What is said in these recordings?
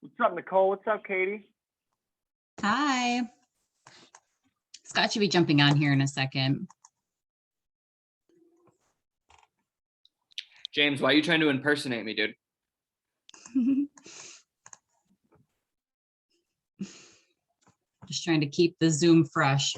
What's up, Nicole? What's up, Katie? Hi. Scott should be jumping on here in a second. James, why are you trying to impersonate me, dude? Just trying to keep the Zoom fresh.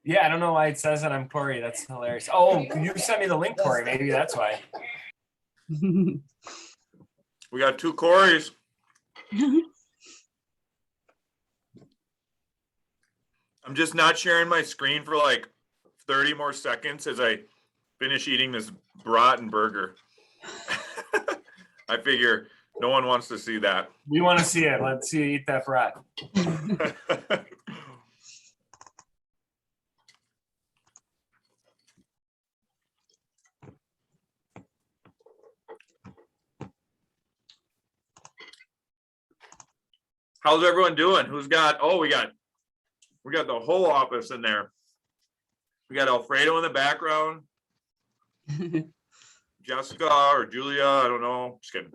Yeah, I don't know why it says that I'm Corey. That's hilarious. Oh, you sent me the link, Corey. Maybe that's why. We got 2 Corys. I'm just not sharing my screen for like 30 more seconds as I finish eating this rotten burger. I figure no one wants to see that. We want to see it. Let's see you eat that brat. How's everyone doing? Who's got, oh, we got the whole office in there. We got Alfredo in the background. Jessica or Julia, I don't know. Just kidding.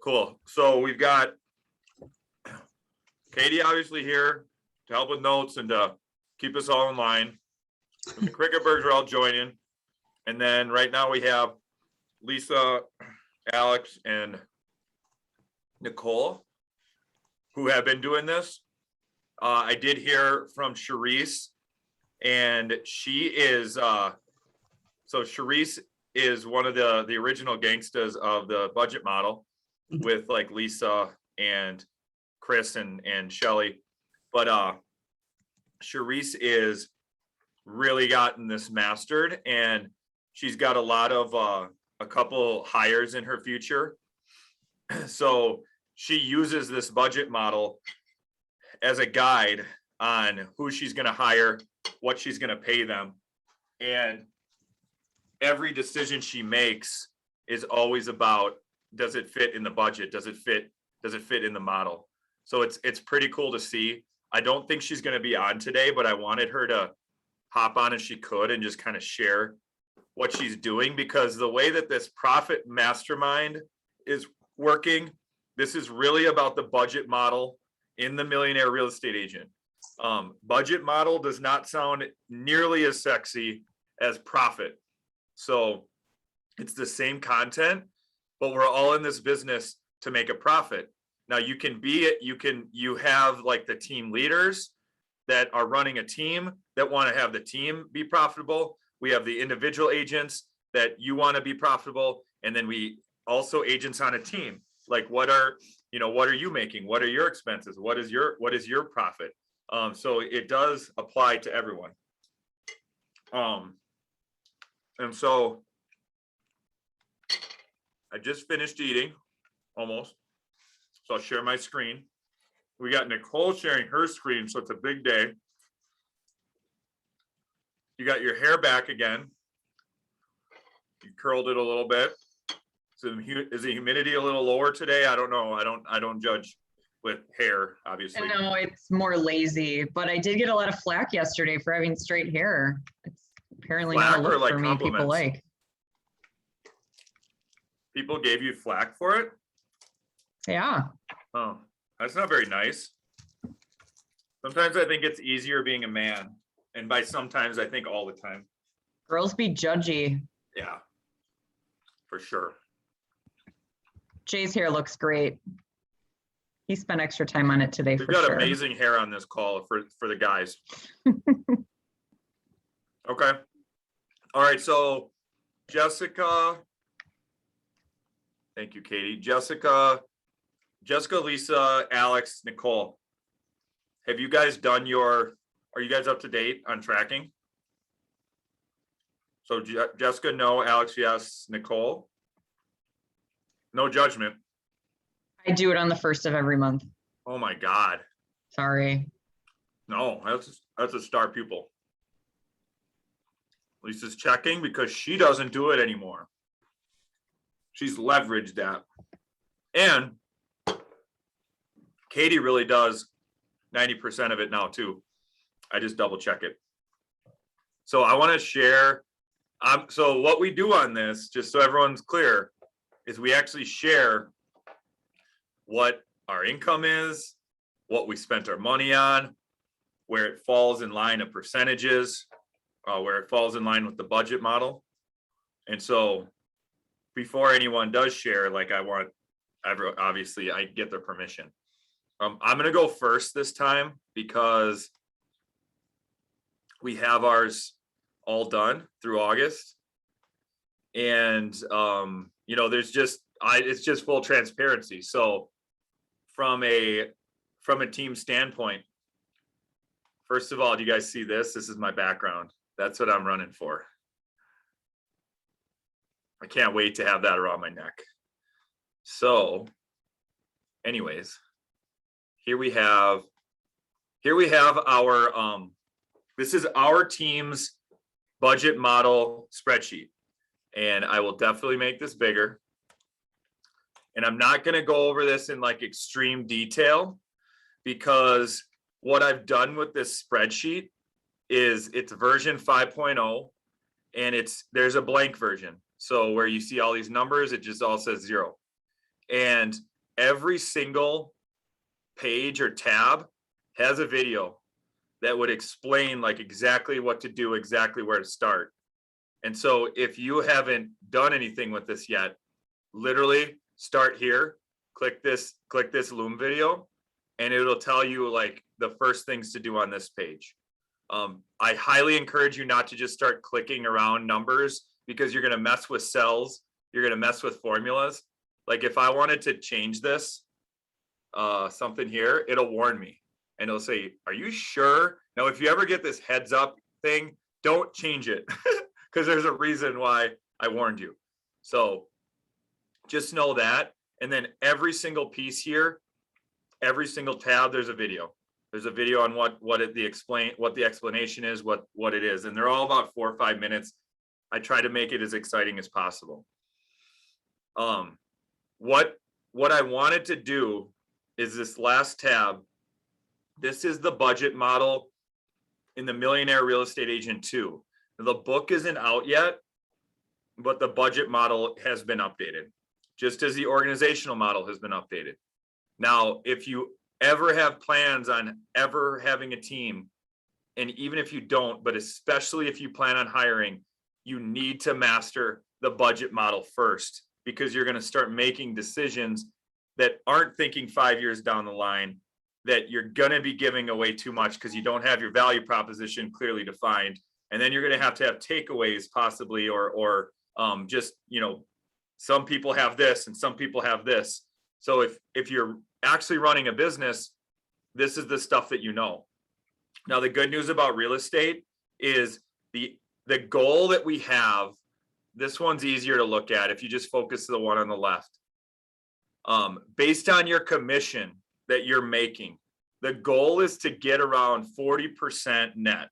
Cool. So we've got Katie obviously here to help with notes and to keep us all in line. The Cricket Birds are all joining. And then right now we have Lisa, Alex, and Nicole, who have been doing this. I did hear from Charisse, and she is, so Charisse is one of the original gangsters of the budget model with like Lisa and Chris and Shelly. But Charisse is really gotten this mastered, and she's got a lot of a couple hires in her future. So she uses this budget model as a guide on who she's going to hire, what she's going to pay them. And every decision she makes is always about, does it fit in the budget? Does it fit in the model? So it's pretty cool to see. I don't think she's going to be on today, but I wanted her to hop on if she could and just kind of share what she's doing, because the way that this profit mastermind is working, this is really about the budget model in the Millionaire Real Estate Agent. Budget model does not sound nearly as sexy as profit. So it's the same content, but we're all in this business to make a profit. Now you have like the team leaders that are running a team that want to have the team be profitable. We have the individual agents that you want to be profitable. And then we also agents on a team. Like what are you making? What are your expenses? What is your profit? So it does apply to everyone. And so I just finished eating almost. So I'll share my screen. We got Nicole sharing her screen. So it's a big day. You got your hair back again. You curled it a little bit. So is the humidity a little lower today? I don't know. I don't judge with hair, obviously. No, it's more lazy, but I did get a lot of flack yesterday for having straight hair. It's apparently Flack not a or look like for me people compliments? like. People gave you flack for it? Yeah. Oh, that's not very nice. Sometimes I think it's easier being a man. And by sometimes, I think all the time. Girls be judgy. Yeah, for sure. Jay's hair looks great. He spent extra time on it today We've for got sure. amazing hair on this call for the guys. Okay. All right. So Jessica. Thank you, Katie. Jessica, Lisa, Alex, Nicole. Have you guys done are you guys up to date on tracking? So Jessica, no. Alex, yes. Nicole? No judgment. I do it on the 1st of every month. Oh my God. Sorry. No, that's a star pupil. Lisa's checking because she doesn't do it anymore. she's leveraged that. And Katie really does 90% of it now too. I just double check it. So I want to share. So what we do on this, just so everyone's clear, is we actually share what our income is, what we spent our money on, where it falls in line of percentages, where it falls in line with the budget model. And so before anyone does share, like obviously I get their permission. I'm going to go first this time because we have ours all done through August. And, you know, it's just full transparency. So from a team standpoint, first of all, do you guys see this? This is my background. That's what I'm running for. I can't wait to have that around my neck. So anyways, here we have our, this is our team's budget model spreadsheet. And I will definitely make this bigger. And I'm not going to go over this in like extreme detail because what I've done with this spreadsheet is it's version 5.0 and there's a blank version. So where you see all these numbers, it just all says 0. And every single page or tab has a video that would explain like exactly what to do, exactly where to start. And so if you haven't done anything with this yet, literally start here, click this Loom video, and it'll tell you like the first things to do on this page. I highly encourage you not to just start clicking around numbers because you're going to mess with cells. You're going to mess with formulas. Like if I wanted to change this, something here, it'll warn me and it'll say, are you sure? Now, if you ever get this heads up thing, don't change it because there's a reason why I warned you. So just know that. And then every single piece here, every single tab, there's a video. There's a video on what the explanation is, what it is. And they're all about 4 or 5 minutes. I try to make it as exciting as possible. What I wanted to do is this last tab. This is the budget model in the Millionaire Real Estate Agent 2. The book isn't out yet, but the budget model has been updated, just as the organizational model has been updated. Now, if you ever have plans on ever having a team, and even if you don't, but especially if you plan on hiring, you need to master the budget model first, because you're going to start making decisions that aren't thinking 5 years down the line, that you're going to be giving away too much because you don't have your value proposition clearly defined. And then you're going to have takeaways possibly, or just, you know, some people have this and some people have this. So if you're actually running a business, this is the stuff that you know. Now, the good news about real estate is the goal that we have. This one's easier to look at if you just focus the one on the left. Based on your commission that you're making, the goal is to get around 40% net.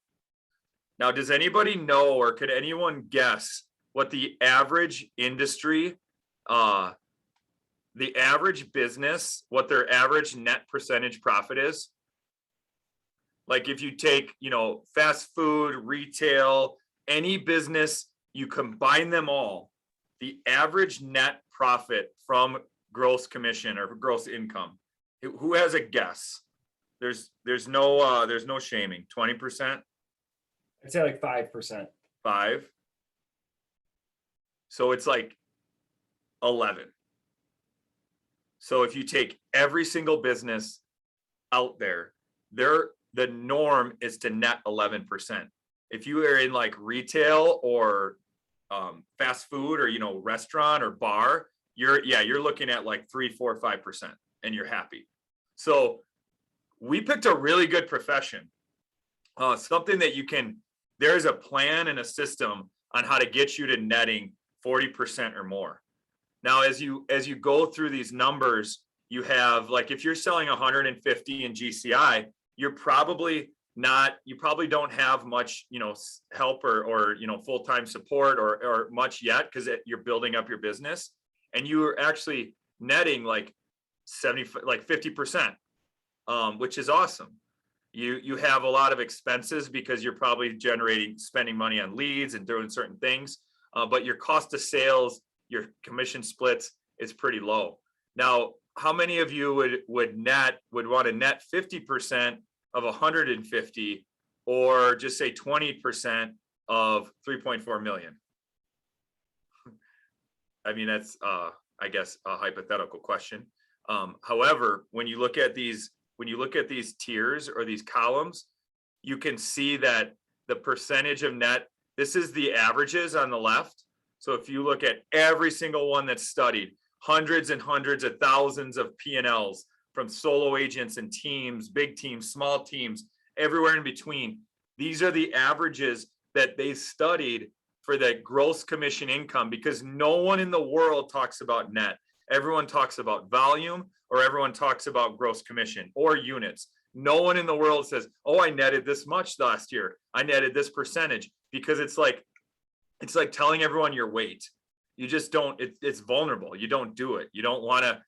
Now, does anybody know, or could anyone guess what the average industry, the average business, what their average net percentage profit is? Like if you take, you know, fast food, retail, any business, you combine them all, the average net profit from gross commission or gross income. Who has a guess? There's no shaming. 20%? I'd say like 5%. 5. So it's like 11. So if you take every single business out there, the norm is to net 11%. If you are in like retail or fast food or, you know, restaurant or bar, you're looking at like 3, 4, 5% and you're happy. So we picked a really good profession, something that there's a plan and a system on how to get you to netting 40% or more. Now, as you go through these numbers, you have, like, if you're selling 150 in GCI, you probably don't have much, you know, help or you know, full-time support or much yet, because you're building up your business. and you are actually netting like 50%, which is awesome. You have a lot of expenses because you're probably spending money on leads and doing certain things, but your cost of sales, your commission splits is pretty low. Now, how many of you would want to net 50% of 150, or just say 20% of 3.4 million? I mean, that's I guess a hypothetical question. However, when you look at these tiers or these columns, you can see that the percentage of net, this is the averages on the left. So if you look at every single one that's studied, hundreds and hundreds of thousands of P&Ls from solo agents and teams, big teams, small teams, everywhere in between. These are the averages that they studied for the gross commission income, because no one in the world talks about net. Everyone talks about volume, or everyone talks about gross commission or units. No one in the world says, oh, I netted this much last year. I netted this percentage, because it's like telling everyone your weight. You just don't, it's vulnerable. You don't do it. You don't want to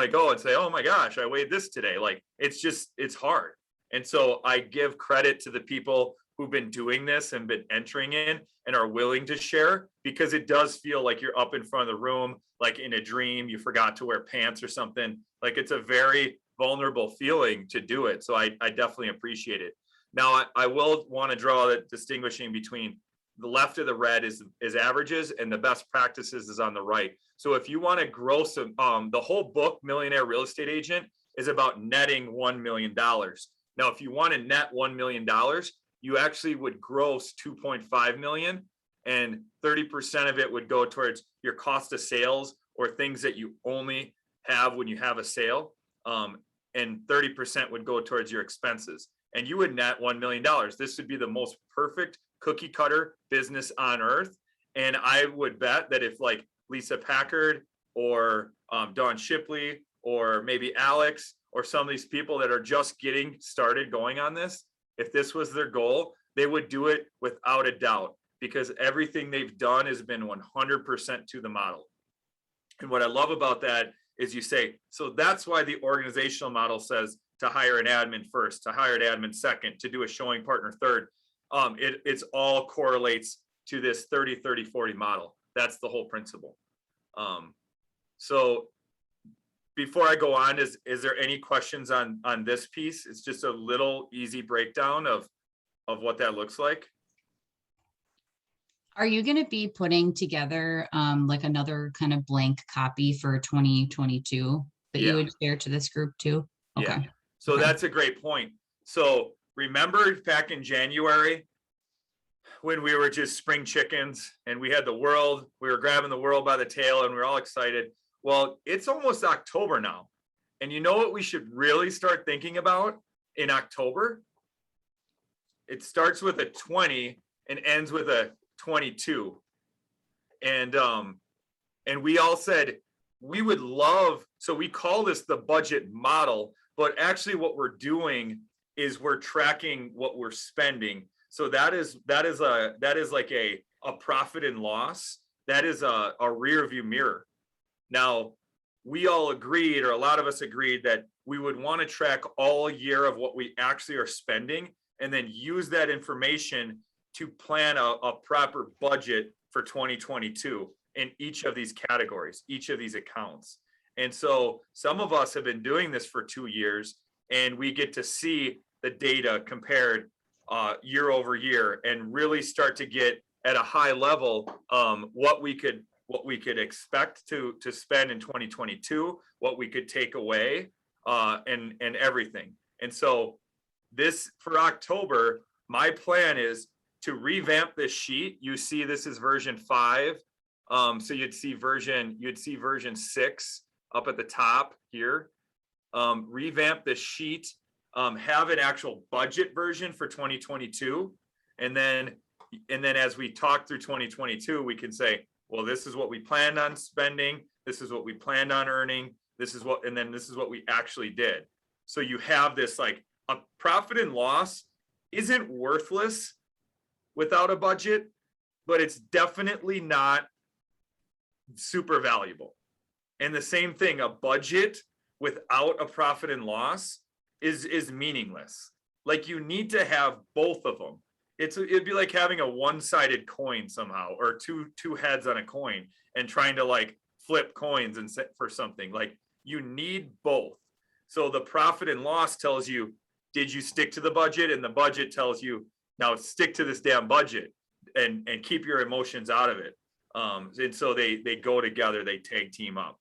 go and say, oh my gosh, I weighed this today. Like, it's hard. And so I give credit to the people who've been doing this and been entering in and are willing to share, because it does feel like you're up in front of the room, like in a dream, you forgot to wear pants or something. Like, it's a very vulnerable feeling to do it. So I definitely appreciate it. Now, I will want to draw the distinguishing between the left of the red is averages, and the best practices is on the right. So if you want to gross, the whole book, Millionaire Real Estate Agent, is about netting $1 million. Now, if you want to net $1 million, you actually would gross 2.5 million, and 30% of it would go towards your cost of sales, or things that you only have when you have a sale. And 30% would go towards your expenses, and you would net $1 million. This would be the most perfect cookie cutter business on earth. And I would bet that if like Lisa Packard or Dawn Shipley, or maybe Alex, or some of these people that are just getting started going on this, if this was their goal, they would do it without a doubt, because everything they've done has been 100% to the model. And what I love about that is you say, so that's why the organizational model says to hire an admin first, to hire an admin second, to do a showing partner third. It's all correlates to this 30-30-40 model. That's the whole principle. So before I go on, is there any questions on this piece? It's just a little easy breakdown of what that looks like. Are you going to be putting together like another kind of blank copy for 2022 that you would share to this group too? Okay. Yeah. So that's a great point. So remember back in January when we were just spring chickens and we had the world, we were grabbing the world by the tail and we were all excited. Well, it's almost October now. And you know what we should really start thinking about in October? It starts with a 20 and ends with a 22. And we all said we would love, so we call this the budget model, but actually what we're doing is we're tracking what we're spending. So that is like a profit and loss. That is a rear view mirror. Now, we all agreed, or a lot of us agreed, that we would want to track all year of what we actually are spending, and then use that information to plan a proper budget for 2022 in each of these categories, each of these accounts. And so some of us have been doing this for 2 years, and we get to see the data compared year over year and really start to get at a high level what we could expect to spend in 2022, what we could take away, and everything. And so this, for October, my plan is to revamp this sheet. You see, this is version 5. So you'd see version 6 up at the top here. Revamp the sheet, have an actual budget version for 2022. And then as we talk through 2022, we can say, well, this is what we planned on spending. This is what we planned on earning. And then this is what we actually did. So you have this, like, a profit and loss isn't worthless without a budget, but it's definitely not super valuable. And the same thing, a budget without a profit and loss is meaningless. Like you need to have both of them. It'd be like having a one-sided coin somehow, or two heads on a coin and trying to like flip coins and set for something. Like you need both. So the profit and loss tells you, did you stick to the budget? And the budget tells you, now stick to this damn budget and keep your emotions out of it. And so they go together, they tag team up.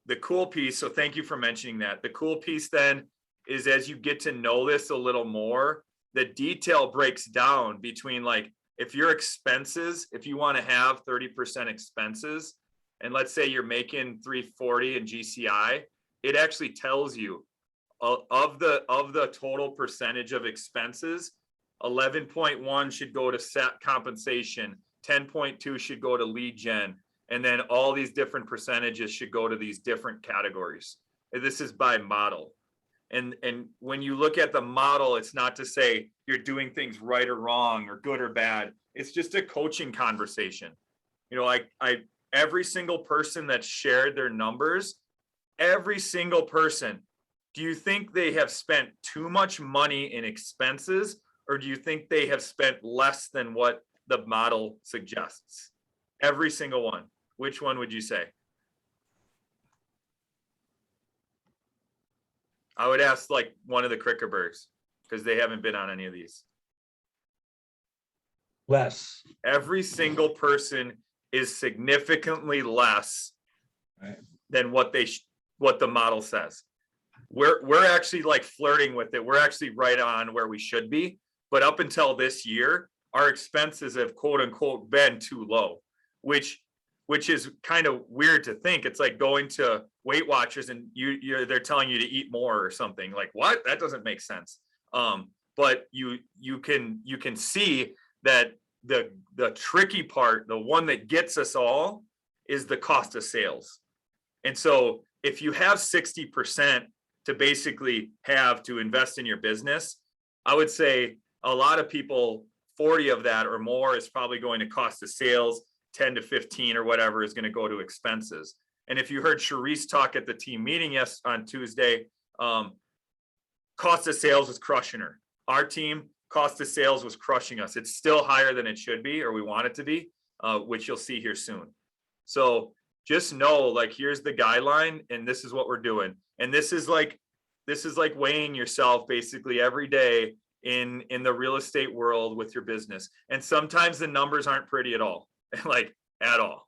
The cool piece, so thank you for mentioning that. The cool piece then is as you get to know this a little more, the detail breaks down between like, if your expenses, if you want to have 30% expenses, and let's say you're making 340 in GCI, it actually tells you of the total percentage of expenses, 11.1 should go to set compensation, 10.2 should go to lead gen, and then all these different percentages should go to these different categories. And this is by model. And when you look at the model, it's not to say you're doing things right or wrong or good or bad. It's just a coaching conversation. You know, every single person that shared their numbers, every single person, do you think they have spent too much money in expenses, or do you think they have spent less than what the model suggests? Every single one. Which one would you say? I would ask like one of the Crickerbergs, because they haven't been on any of these. Less. Every single person is significantly less Right. than what the model says. We're actually like flirting with it. We're actually right on where we should be. But up until this year, our expenses have quote unquote been too low, which is kind of weird to think. It's like going to Weight Watchers and they're telling you to eat more or something. Like what? That doesn't make sense. But you can see that the tricky part, the one that gets us all, is the cost of sales. And so if you have 60% to basically have to invest in your business, I would say a lot of people, 40 of that or more is probably going to cost of sales, 10 to 15 or whatever is going to go to expenses. And if you heard Charisse talk at the team meeting on Tuesday, cost of sales was crushing her. Our team, cost of sales was crushing us. It's still higher than it should be, or we want it to be, which you'll see here soon. So just know, like, here's the guideline and this is what we're doing. And this is like weighing yourself basically every day in the real estate world with your business. And sometimes the numbers aren't pretty at all, like at all.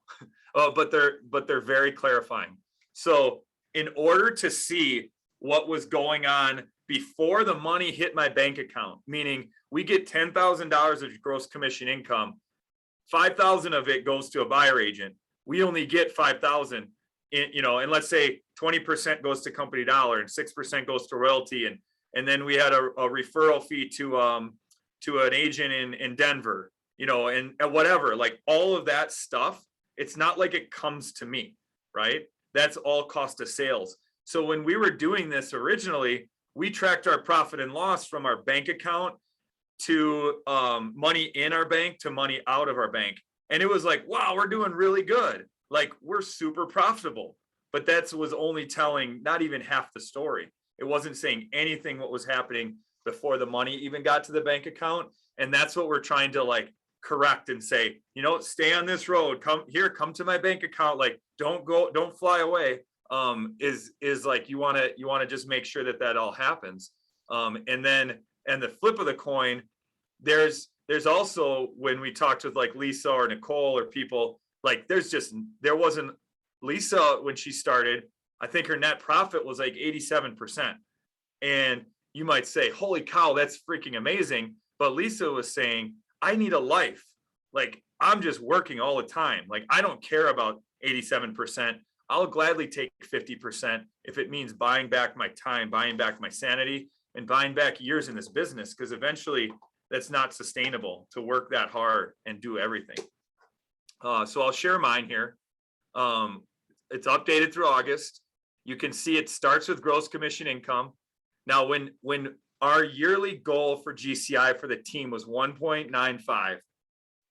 But they're very clarifying. So in order to see what was going on before the money hit my bank account, meaning we get $10,000 of gross commission income, 5,000 of it goes to a buyer agent. We only get 5,000 and let's say 20% goes to company dollar and 6% goes to royalty. And then we had a referral fee to an agent in Denver, and whatever, like all of that stuff. It's not like it comes to me, right? That's all cost of sales. So when we were doing this originally, we tracked our profit and loss from our bank account to money in our bank to money out of our bank. And it was like, wow, we're doing really good. Like we're super profitable. But that was only telling not even half the story. It wasn't saying anything what was happening before the money even got to the bank account. And that's what we're trying to like correct and say, stay on this road, come to my bank account. Like, don't fly away. Is like, you want to just make sure that all happens. And the flip of the coin, there's also, when we talked with like Lisa or Nicole or people, like there wasn't Lisa, when she started, I think her net profit was like 87%. And you might say, holy cow, that's freaking amazing. But Lisa was saying, I need a life. Like, I'm just working all the time. Like, I don't care about 87%. I'll gladly take 50% if it means buying back my time, buying back my sanity, and buying back years in this business, because eventually that's not sustainable to work that hard and do everything. So I'll share mine here. It's updated through August. You can see it starts with gross commission income. Now, when our yearly goal for GCI for the team was 1.95,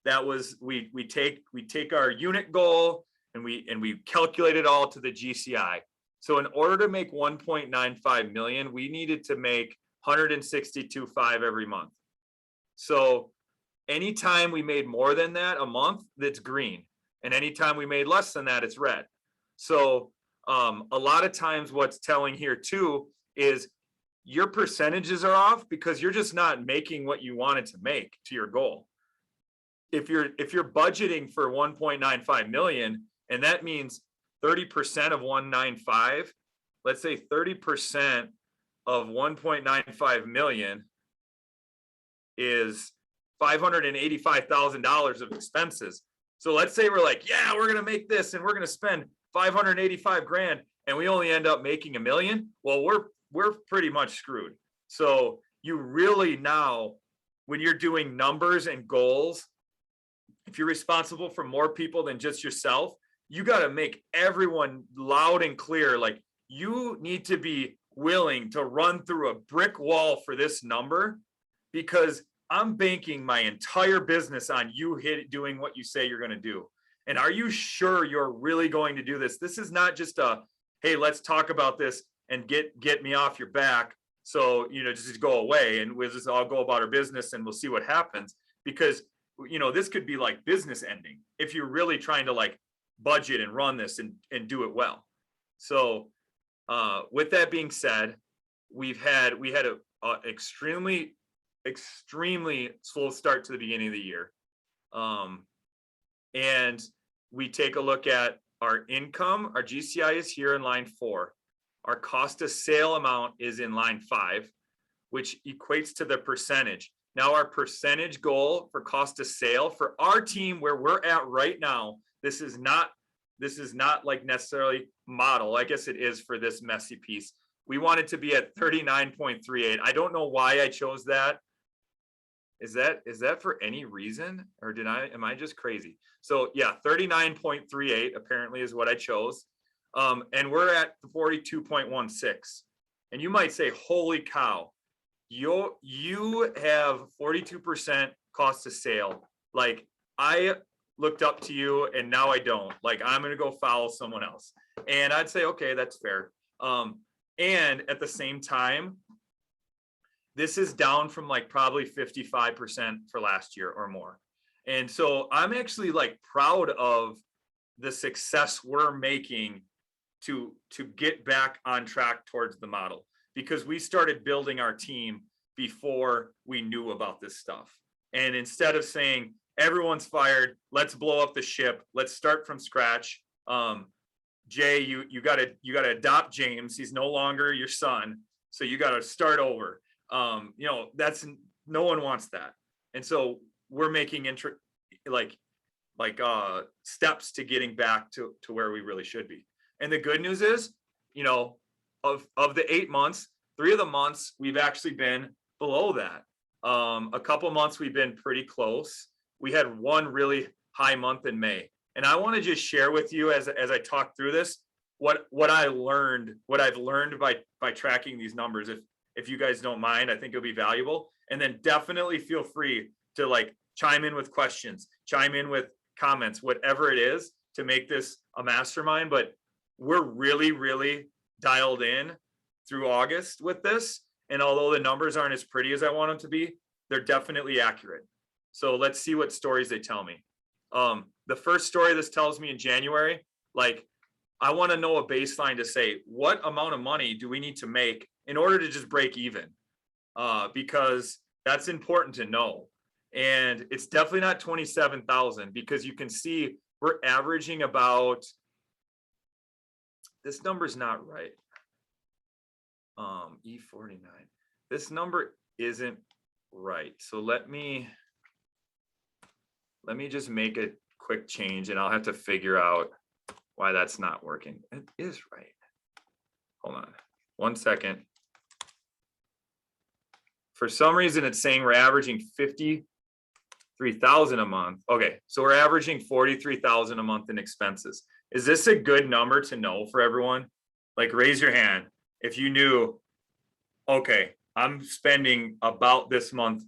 that was, we take our unit goal and we calculated it all to the GCI. So in order to make 1.95 million, we needed to make 162.5 every month. So anytime we made more than that a month, that's green. And anytime we made less than that, it's red. So a lot of times what's telling here too is your percentages are off because you're just not making what you wanted to make to your goal. If you're budgeting for 1.95 million, and that means 30% of 195, let's say 30% of 1.95 million is $585,000 of expenses. So let's say we're like, yeah, we're gonna make this and we're gonna spend 585 grand, and we only end up making $1 million. Well, we're pretty much screwed. So you really now, when you're doing numbers and goals, if you're responsible for more people than just yourself, you got to make everyone loud and clear. Like, you need to be willing to run through a brick wall for this number, because I'm banking my entire business on you doing what you say you're going to do. And are you sure you're really going to do this? This is not just a, hey, let's talk about this and get me off your back. So, just go away and we'll just all go about our business and we'll see what happens. Because, this could be like business ending if you're really trying to like budget and run this and do it well. So with that being said, we had a extremely slow start to the beginning of the year. And we take a look at our income. Our GCI is here in line 4. Our cost of sale amount is in line 5, which equates to the percentage. Now our percentage goal for cost of sale for our team where we're at right now, this is not like necessarily model. I guess it is for this messy piece. We want it to be at 39.38. I don't know why I chose that. Is that for any reason, or am I just crazy? So yeah, 39.38 apparently is what I chose. And we're at 42.16. And you might say, holy cow, you have 42% cost of sale. Like, I looked up to you and now I don't. Like, I'm gonna go follow someone else. And I'd say, okay, that's fair. And at the same time, this is down from like probably 55% for last year or more. And so I'm actually like proud of the success we're making to get back on track towards the model, because we started building our team before we knew about this stuff. And instead of saying everyone's fired, let's blow up the ship, let's start from scratch. Jay, you gotta adopt James. He's no longer your son, so you gotta start over. That's, no one wants that. And so we're making steps to getting back to where we really should be. And the good news is, of the 8 months, 3 of the months we've actually been below that. A couple months we've been pretty close. We had one really high month in May. And I want to just share with you as I talk through this, what I've learned by tracking these numbers. If you guys don't mind, I think it'll be valuable. And then definitely feel free to like chime in with questions, chime in with comments, whatever it is to make this a mastermind. But we're really, really dialed in through August with this. And although the numbers aren't as pretty as I want them to be, they're definitely accurate. So let's see what stories they tell me. The first story this tells me in January, like, I want to know a baseline to say, what amount of money do we need to make in order to just break even? Because that's important to know. And it's definitely not 27,000, because you can see we're averaging about, this number's not right. E49. This number isn't right. So let me just make a quick change and I'll have to figure out why that's not working. It is right. Hold on 1 second. For some reason, it's saying we're averaging 53,000 a month. Okay, so we're averaging 43,000 a month in expenses. Is this a good number to know for everyone? Like, raise your hand if you knew, okay, I'm spending about this amount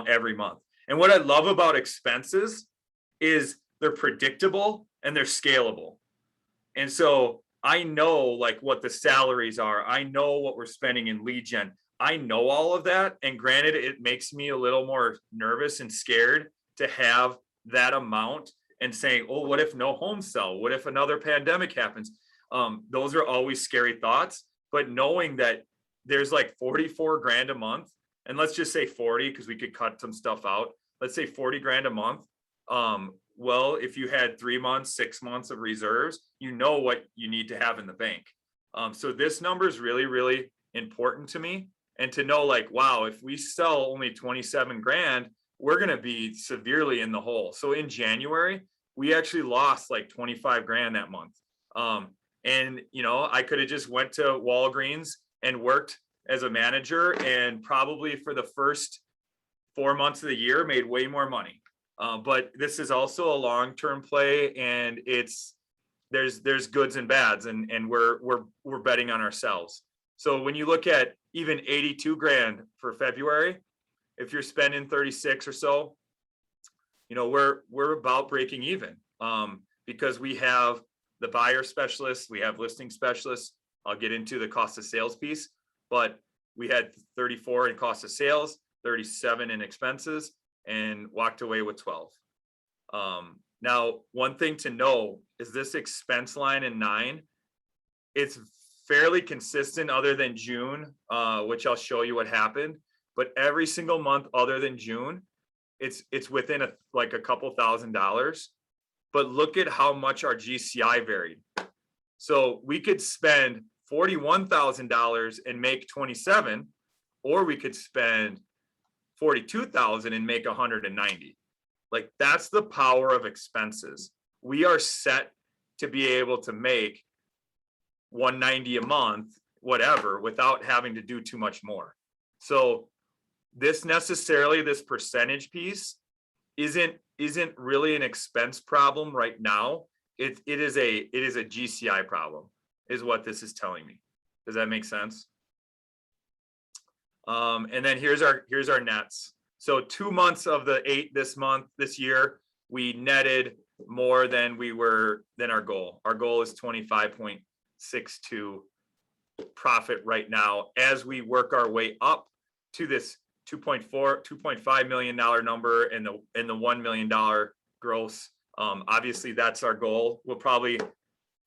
every month. And what I love about expenses is they're predictable and they're scalable. And so I know like what the salaries are. I know what we're spending in lead gen. I know all of that. And granted, it makes me a little more nervous and scared to have that amount and saying, oh, what if no home sell? What if another pandemic happens? Those are always scary thoughts. But knowing that there's like 44 grand a month, and let's just say 40 because we could cut some stuff out. Let's say 40 grand a month. Well, if you had 3 months, 6 months of reserves, you know what you need to have in the bank. So this number is really, really important to me. And to know like, wow, if we sell only 27 grand, we're going to be severely in the hole. So in January, we actually lost like 25 grand that month. And, you know, I could have just went to Walgreens and worked as a manager and probably for the first 4 months of the year made way more money. But this is also a long-term play, and there's goods and bads, and we're betting on ourselves. So when you look at even 82 grand for February, if you're spending 36 or so, you know, we're about breaking even, because we have the buyer specialists, we have listing specialists. I'll get into the cost of sales piece, but we had 34 in cost of sales, 37 in expenses, and walked away with 12. Now, one thing to know is this expense line in 9, it's fairly consistent other than June, which I'll show you what happened. But every single month other than June, it's within like a couple $1,000s. But look at how much our GCI varied. So we could spend $41,000 and make 27, or we could spend 42,000 and make 190. Like that's the power of expenses. We are set to be able to make 190 a month, whatever, without having to do too much more. So this percentage piece isn't really an expense problem right now. It is a GCI problem, is what this is telling me. Does that make sense? And then here's our nets. So 2 months of the 8 this year, we netted more than our goal. Our goal is 25.62 profit right now as we work our way up to this $2.5 million number and the $1 million gross. Obviously that's our goal.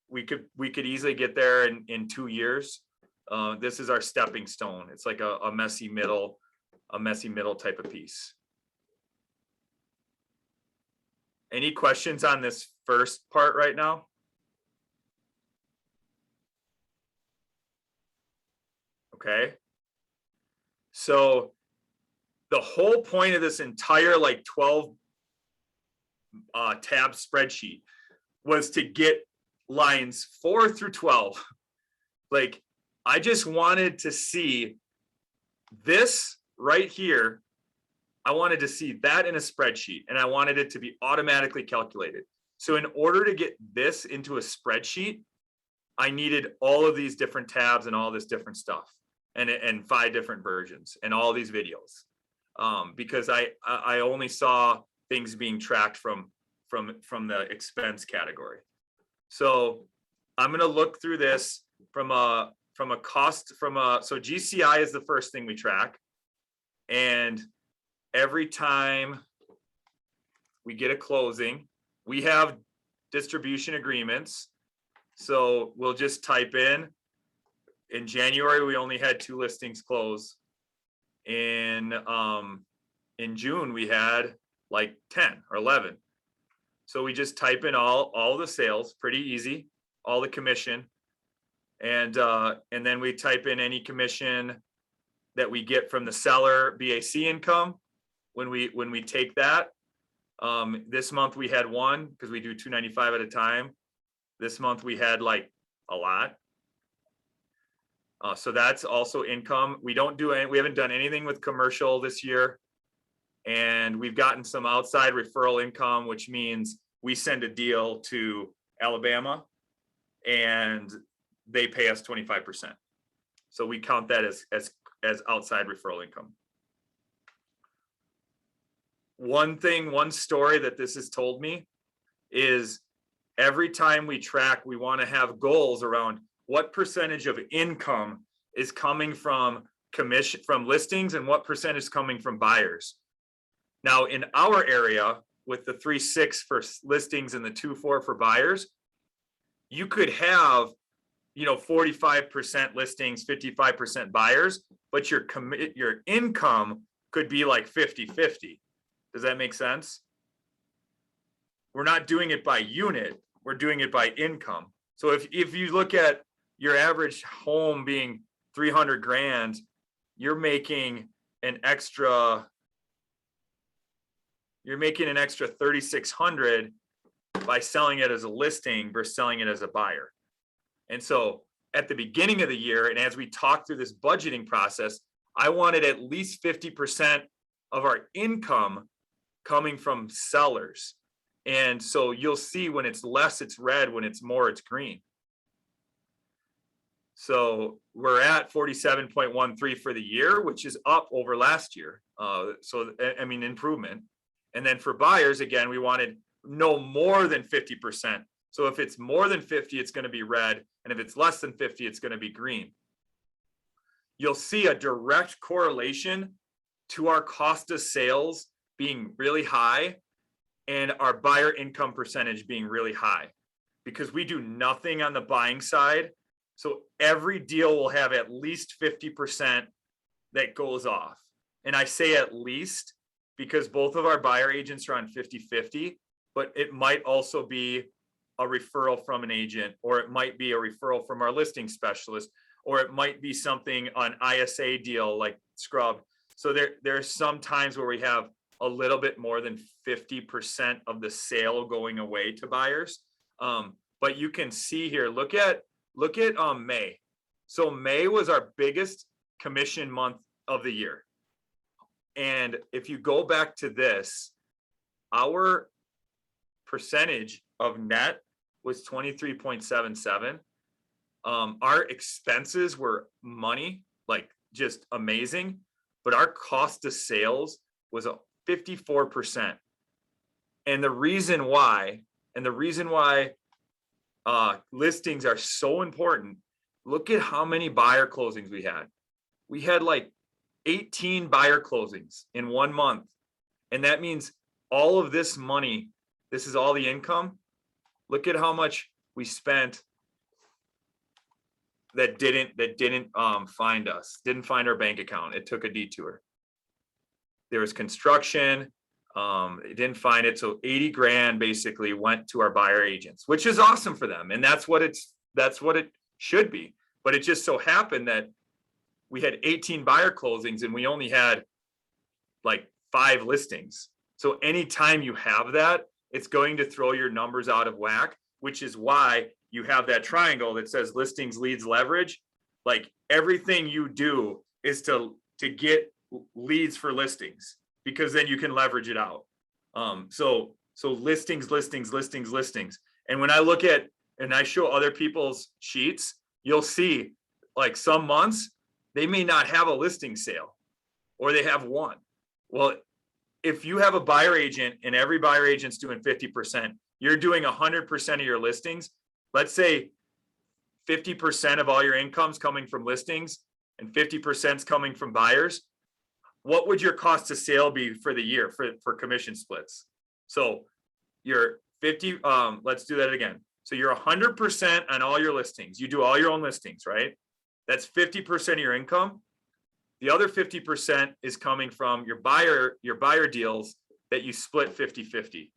We could easily get there in 2 years. This is our stepping stone. It's like a messy middle type of piece. Any questions on this first part right now? Okay. So the whole point of this entire like 12 tab spreadsheet was to get lines 4 through 12. Like I just wanted to see this right here. I wanted to see that in a spreadsheet, and I wanted it to be automatically calculated. So in order to get this into a spreadsheet, I needed all of these different tabs and all this different stuff, and 5 different versions and all these videos, because I only saw things being tracked from the expense category. So I'm going to look through this from a cost, so GCI is the first thing we track. And every time we get a closing, we have distribution agreements. So we'll just type in January, we only had 2 listings close. In June, we had like 10 or 11. So we just type in all the sales, pretty easy, all the commission. And then we type in any commission that we get from the seller BAC income when we take that. This month we had 1 because we do 295 at a time. This month we had like a lot. So that's also income. We haven't done anything with commercial this year. And we've gotten some outside referral income, which means we send a deal to Alabama and they pay us 25%. So we count that as outside referral income. One story that this has told me is every time we track, we want to have goals around what percentage of income is coming from commission from listings and what percent is coming from buyers. Now in our area with the 3.6 for listings and the 2.4 for buyers, you could have, 45% listings, 55% buyers, but your income could be like 50-50. Does that make sense? We're not doing it by unit, we're doing it by income. So if you look at your average home being 300 grand, you're making an extra 3,600 by selling it as a listing versus selling it as a buyer. And so at the beginning of the year, and as we talk through this budgeting process, I wanted at least 50% of our income coming from sellers. And so you'll see when it's less, it's red, when it's more, it's green. So we're at 47.13 for the year, which is up over last year. Improvement. And then for buyers, again, we wanted no more than 50%. So if it's more than 50, it's going to be red. And if it's less than 50, it's going to be green. You'll see a direct correlation to our cost of sales being really high and our buyer income percentage being really high, because we do nothing on the buying side. So every deal will have at least 50% that goes off. And I say at least because both of our buyer agents are on 50-50, but it might also be a referral from an agent, or it might be a referral from our listing specialist, or it might be something on ISA deal like Scrub. So there's some times where we have a little bit more than 50% of the sale going away to buyers. But you can see here, look at May. So May was our biggest commission month of the year. And if you go back to this, our percentage of net was 23.77. Our expenses were money, like just amazing, but our cost of sales was a 54%. And the reason why listings are so important, look at how many buyer closings we had. We had like 18 buyer closings in 1 month. And that means all of this money, this is all the income. Look at how much we spent that didn't find us, didn't find our bank account. It took a detour. There was construction, it didn't find it. So 80 grand basically went to our buyer agents, which is awesome for them. And that's what it should be. But it just so happened that we had 18 buyer closings and we only had like 5 listings. So anytime you have that, it's going to throw your numbers out of whack, which is why you have that triangle that says listings, leads, leverage. Like everything you do is to get leads for listings, because then you can leverage it out. So listings. And when I look at, and I show other people's sheets, you'll see like some months, they may not have a listing sale, or they have one. Well, if you have a buyer agent and every buyer agent's doing 50%, you're doing 100% of your listings. Let's say 50% of all your income's coming from listings and 50% is coming from buyers. What would your cost of sale be for the year for commission splits? So you're 50, let's do that again. So you're 100% on all your listings. You do all your own listings, right? That's 50% of your income. The other 50% is coming from your buyer deals that you split 50-50.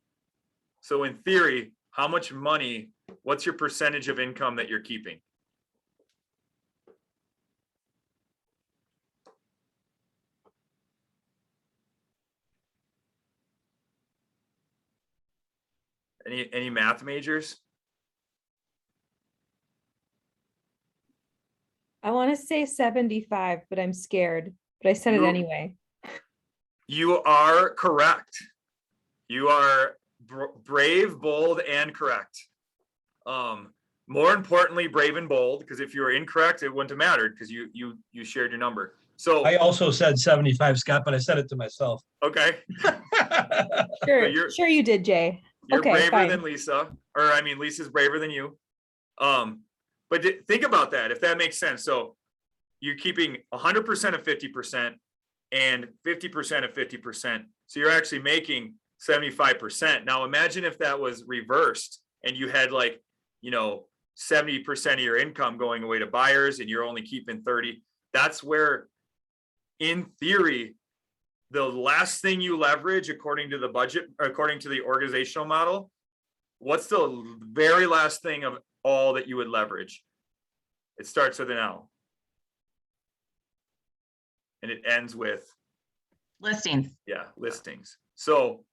So in theory, how much money, what's your percentage of income that you're keeping? Any math majors? I want to say 75, but I'm scared. But I said it anyway. You are correct. You are brave, bold, and correct. More importantly, brave and bold, because if you were incorrect, it wouldn't have mattered because you shared your number. So I also said 75, Scott, but I said it to myself. okay. Sure you did, Jay. You're Okay, braver fine. than Lisa. All or I mean, Lisa's braver than you. But think about that, if that makes sense. So you're keeping 100% of 50% and 50% of 50%. So you're actually making 75%. Now imagine if that was reversed and you had like, 70% of your income going away to buyers and you're only keeping 30. That's where, in theory, the last thing you leverage according to the budget, according to the organizational model, what's the very last thing of all that you would leverage? It starts with an L. And it ends with, Listings. listings. So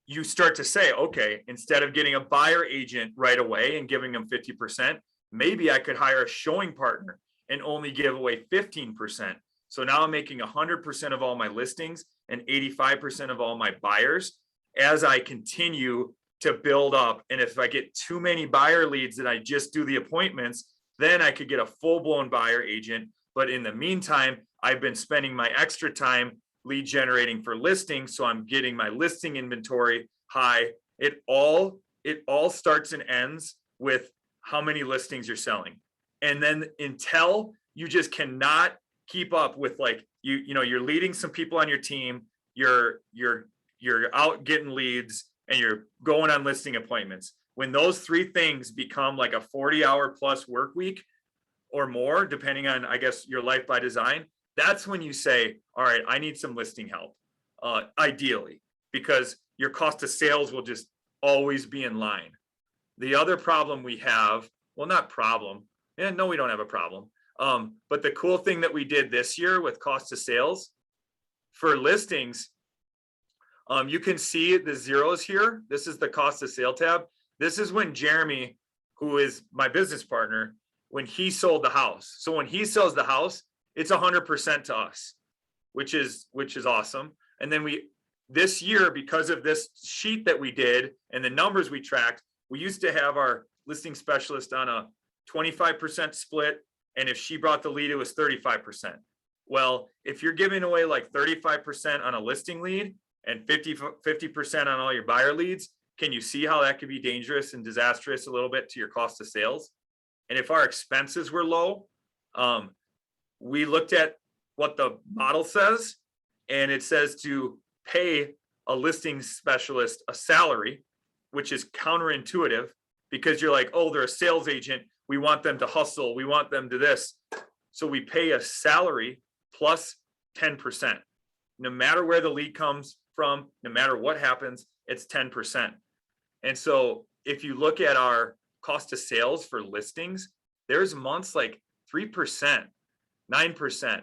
you start to say, okay, instead of getting a buyer agent right away and giving them 50%, maybe I could hire a showing partner and only give away 15%. So now I'm making 100% of all my listings and 85% of all my buyers as I continue to build up. And if I get too many buyer leads and I just do the appointments, then I could get a full-blown buyer agent. But in the meantime, I've been spending my extra time lead generating for listings. So I'm getting my listing inventory high. It all starts and ends with how many listings you're selling. And then until you just cannot keep up with, like, you're leading some people on your team, you're out getting leads and you're going on listing appointments. When those three things become like a 40-hour plus work week or more, depending on, I guess, your life by design, that's when you say, all right, I need some listing help, ideally, because your cost of sales will just always be in line. The other problem we have, well, not problem. Yeah, no, we don't have a problem. But the cool thing that we did this year with cost of sales for listings, you can see the zeros here. This is the cost of sale tab. This is when Jeremy, who is my business partner, when he sold the house. So when he sells the house, it's 100% to us, which is awesome. And then this year, because of this sheet that we did and the numbers we tracked, we used to have our listing specialist on a 25% split. And if she brought the lead, it was 35%. Well, if you're giving away like 35% on a listing lead and 50% on all your buyer leads, can you see how that could be dangerous and disastrous a little bit to your cost of sales? And if our expenses were low, we looked at what the model says, and it says to pay a listing specialist a salary, which is counterintuitive because you're like, oh, they're a sales agent. We want them to hustle. We want them to this. So we pay a salary plus 10%. No matter where the lead comes from, no matter what happens, it's 10%. And so if you look at our cost of sales for listings, there's months like 3%, 9%.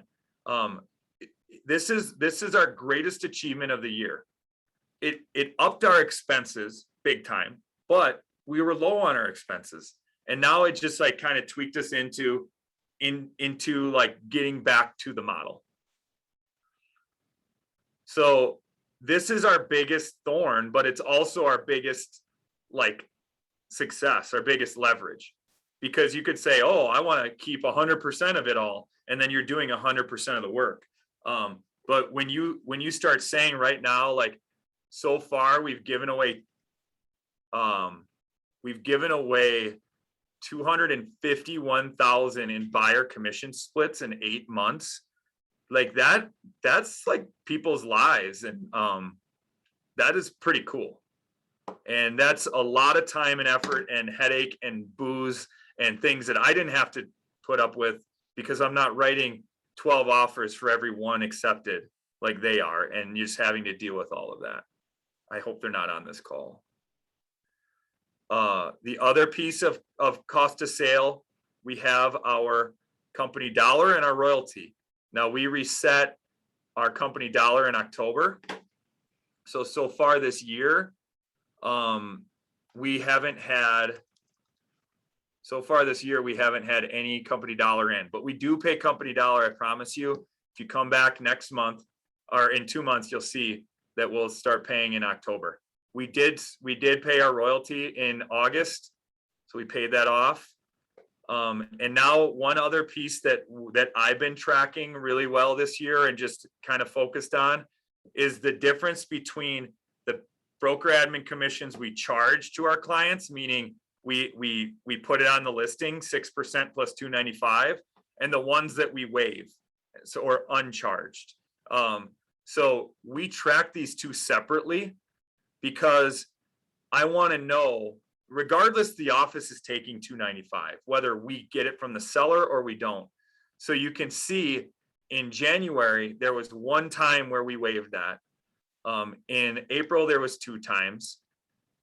This is our greatest achievement of the year. It upped our expenses big time, but we were low on our expenses. And now it just like kind of tweaked us into like getting back to the model. So this is our biggest thorn, but it's also our biggest like success, our biggest leverage, because you could say, oh, I want to keep 100% of it all. And then you're doing 100% of the work. But when you start saying right now, like so far we've given away 251,000 in buyer commission splits in 8 months. Like that's like people's lives. And that is pretty cool. And that's a lot of time and effort and headache and booze and things that I didn't have to put up with because I'm not writing 12 offers for every one accepted like they are. And just having to deal with all of that. I hope they're not on this call. The other piece of cost of sale, we have our company dollar and our royalty. Now we reset our company dollar in October. So far this year, we haven't had any company dollar in, but we do pay company dollar. I promise you, if you come back next month or in 2 months, you'll see that we'll start paying in October. We did pay our royalty in August. So we paid that off. And now one other piece that I've been tracking really well this year and just kind of focused on is the difference between broker admin commissions we charge to our clients, meaning we put it on the listing 6% plus 295, and the ones that we waive, so or uncharged. So we track these two separately because I want to know, regardless, the office is taking 295, whether we get it from the seller or we don't. So you can see in January, there was one time where we waived that. In April, there was 2 times.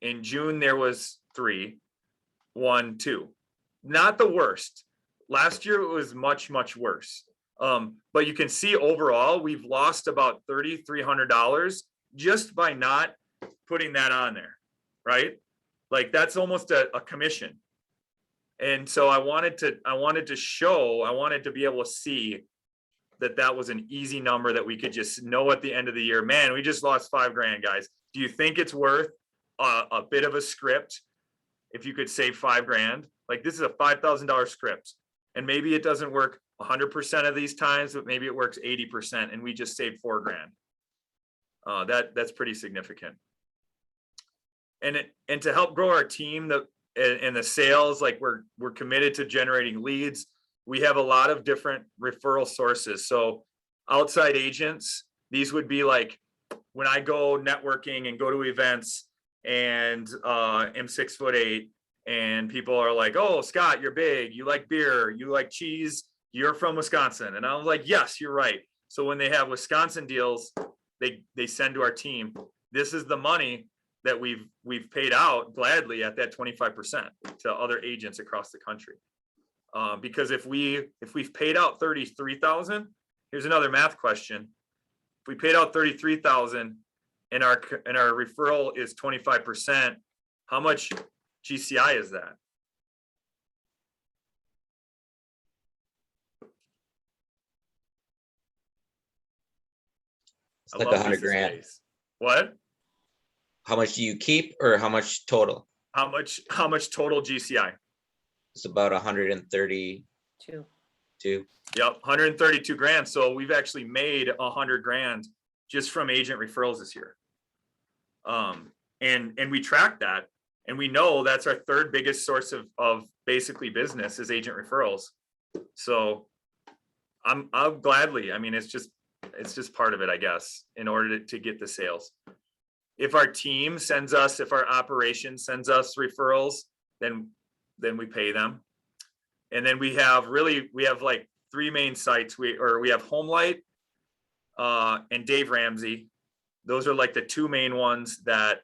In June, there was 3, 1, 2. Not the worst. Last year, it was much, much worse. But you can see overall, we've lost about $3,300 just by not putting that on there, right? Like that's almost a commission. And so I wanted to be able to see that was an easy number that we could just know at the end of the year, man, we just lost $5,000, guys. Do you think it's worth a bit of a script if you could save $5,000? Like this is a $5,000 script, and maybe it doesn't work 100% of these times, but maybe it works 80%, and we just saved $4,000. That's pretty significant. And to help grow our team, and the sales, like we're committed to generating leads. We have a lot of different referral sources. So outside agents, these would be like when I go networking and go to events and am 6'8", and people are like, oh, Scott, you're big, you like beer, you like cheese, you're from Wisconsin. And I was like, yes, you're right. So when they have Wisconsin deals, they send to our team. This is the money that we've paid out gladly at that 25% to other agents across the country. Because if we've paid out 33,000, here's another math question. If we paid out 33,000 and our referral is 25%, how much GCI is that? It's like 100 grand. What? How much do you keep, or how much total? How much total GCI? It's about 132. Yep, 132 grand. So we've actually made 100 grand just from agent referrals this year. And we track that, and we know that's our third biggest source of basically business is agent referrals. So I'll gladly, I mean, it's just part of it, I guess, in order to get the sales. If our team sends us, if our operation sends us referrals, then we pay them. And then we have like 3 main sites. We have Homelight and Dave Ramsey. Those are like the 2 main ones that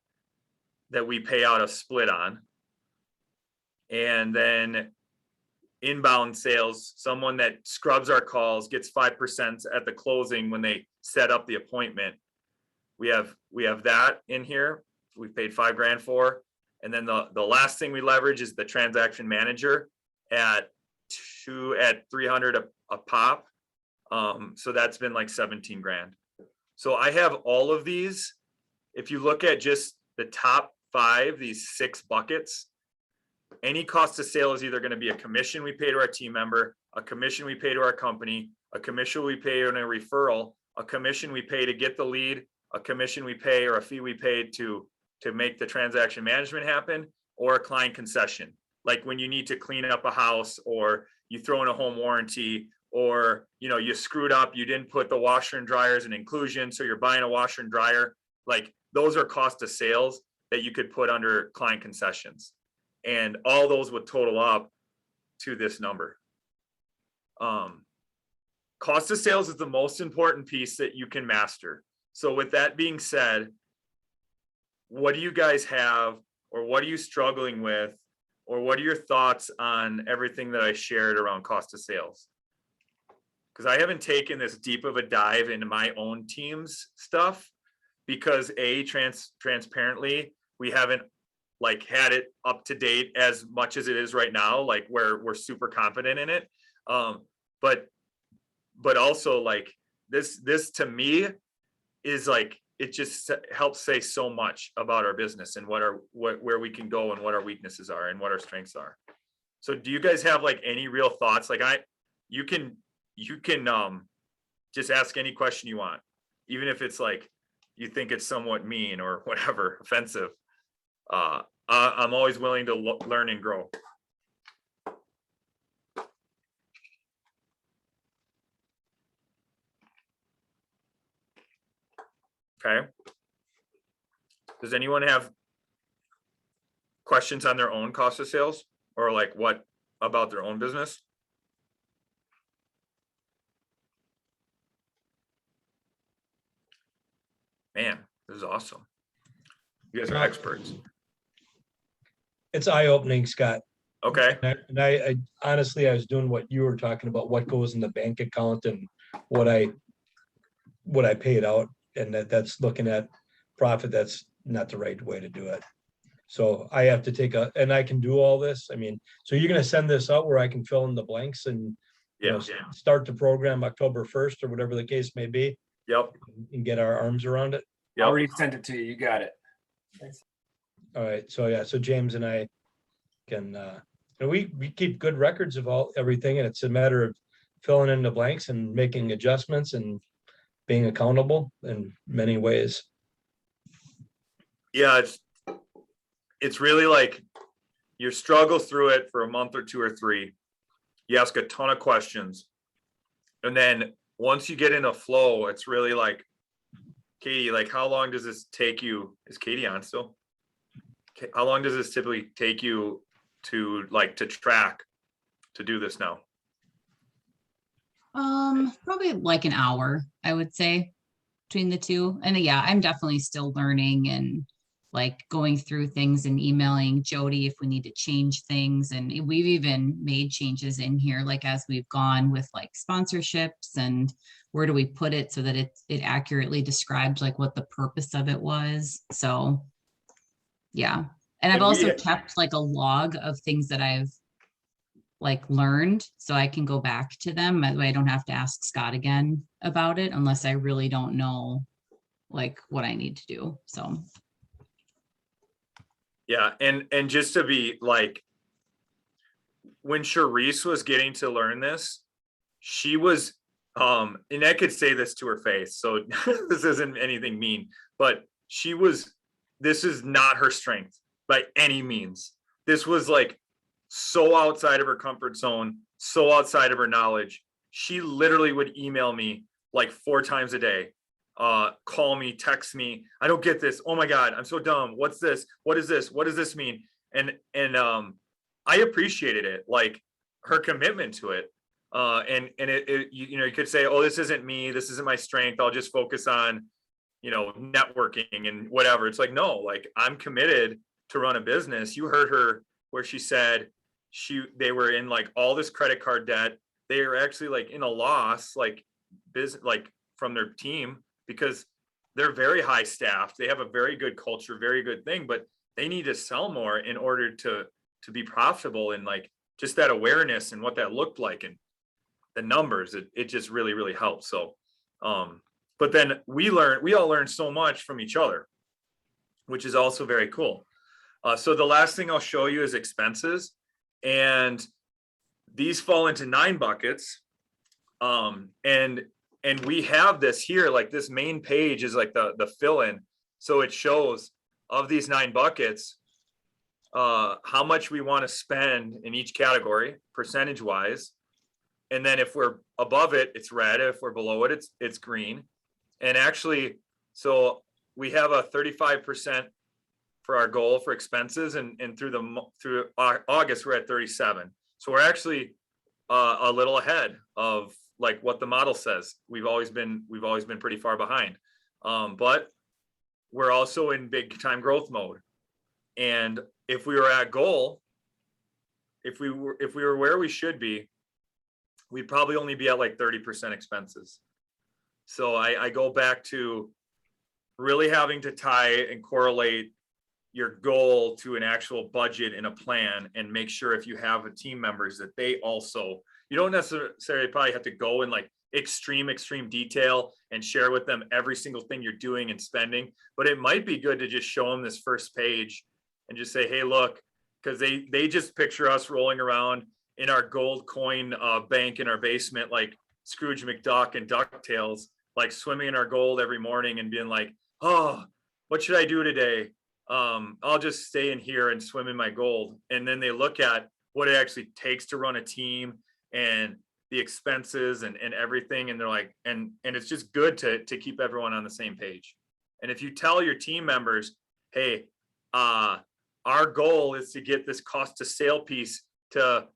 we pay out a split on. And then inbound sales, someone that scrubs our calls, gets 5% at the closing when they set up the appointment. We have that in here. We paid $5,000 for. And then the last thing we leverage is the transaction manager at $300 a pop. So that's been like 17 grand. So I have all of these. If you look at just the top 5, these 6 buckets, any cost of sale is either going to be a commission we pay to our team member, a commission we pay to our company, a commission we pay on a referral, a commission we pay to get the lead, a commission we pay or a fee we paid to make the transaction management happen, or a client concession. Like when you need to clean up a house, or you throw in a home warranty, or you screwed up, you didn't put the washer and dryer as an inclusion, so you're buying a washer and dryer. Like those are cost of sales that you could put under client concessions. And all those would total up to this number. Cost of sales is the most important piece that you can master. So with that being said, what do you guys have, or what are you struggling with, or what are your thoughts on everything that I shared around cost of sales? Because I haven't taken this deep of a dive into my own team's stuff, because transparently, we haven't like had it up to date as much as it is right now, like where we're super confident in it. But also like this to me is like, it just helps say so much about our business and where we can go and what our weaknesses are and what our strengths are. So do you guys have like any real thoughts? Like you can just ask any question you want, even if it's like, you think it's somewhat mean or whatever, offensive. I'm always willing to learn and grow. Okay. Does anyone have questions on their own cost of sales, or like what about their own business? Man, this is awesome. You guys are experts. It's eye-opening, Scott. Okay. And I honestly, I was doing what you were talking about, what goes in the bank account and what I paid out, and that's looking at profit. That's not the right way to do it. So I have to and I can do all this. I mean, so you're gonna send this out where I can fill in the blanks and start the program October 1st or whatever the case may be. Yep. And get our arms around it. Yep. Already sent it to you. You got it. All right. So yeah, so James and I can and we keep good records of everything, and it's a matter of filling in the blanks and making adjustments and being accountable in many ways. Yeah, it's really like you struggle through it for a month or 2 or 3. You ask a ton of questions, and then once you get in a flow, it's really like, Katie, like how long does this take you? Is Katie on still? How long does this typically take you to track to do this now? Probably like an hour, I would say, between the two. And yeah, I'm definitely still learning and like going through things and emailing Jody if we need to change things. And we've even made changes in here, like as we've gone with like sponsorships and where do we put it so that it accurately describes like what the purpose of it was. So yeah. And I've also kept like a log of things that I've like learned, so I can go back to them. That way I don't have to ask Scott again about it unless I really don't know like what I need to do. So yeah, and just to be like, when Charisse was getting to learn this, she was and I could say this to her face, so this isn't anything mean, but this is not her strength by any means. This was like so outside of her comfort zone, so outside of her knowledge. She literally would email me like 4 times a day, call me, text me. I don't get this. Oh my God, I'm so dumb. What's this? What is this? What does this mean? And I appreciated it, like her commitment to it. And it you could say, oh, this isn't me. This isn't my strength. I'll just focus on, networking and whatever. It's like, no, like I'm committed to run a business. You heard her where she said they were in like all this credit card debt. They were actually like in a loss, like business, like from their team, because they're very high staffed. They have a very good culture, very good thing, but they need to sell more in order to be profitable, and like just that awareness and what that looked like and the numbers, it just really, really helps. So, but then we all learn so much from each other, which is also very cool. So the last thing I'll show you is expenses, and these fall into 9 buckets. And we have this here, like this main page is like the fill in. So it shows of these 9 buckets, how much we want to spend in each category percentage wise. And then if we're above it, it's red. If we're below it, it's green. And actually, so we have a 35% for our goal for expenses, and through August we're at 37. So we're actually a little ahead of like what the model says. We've always been pretty far behind, but we're also in big time growth mode. And if we were at goal, if we were where we should be, we'd probably only be at like 30% expenses. So I go back to really having to tie and correlate your goal to an actual budget and a plan, and make sure if you have a team members that they also, you don't necessarily probably have to go in like extreme detail and share with them every single thing you're doing and spending, but it might be good to just show them this first page and just say, hey, look, because they just picture us rolling around in our gold coin bank in our basement, like Scrooge McDuck and DuckTales, like swimming in our gold every morning and being like, oh, what should I do today? I'll just stay in here and swim in my gold. And then they look at what it actually takes to run a team and the expenses and everything. And they're like, and it's just good to keep everyone on the same page. And if you tell your team members, hey, our goal is to get this cost to sale piece to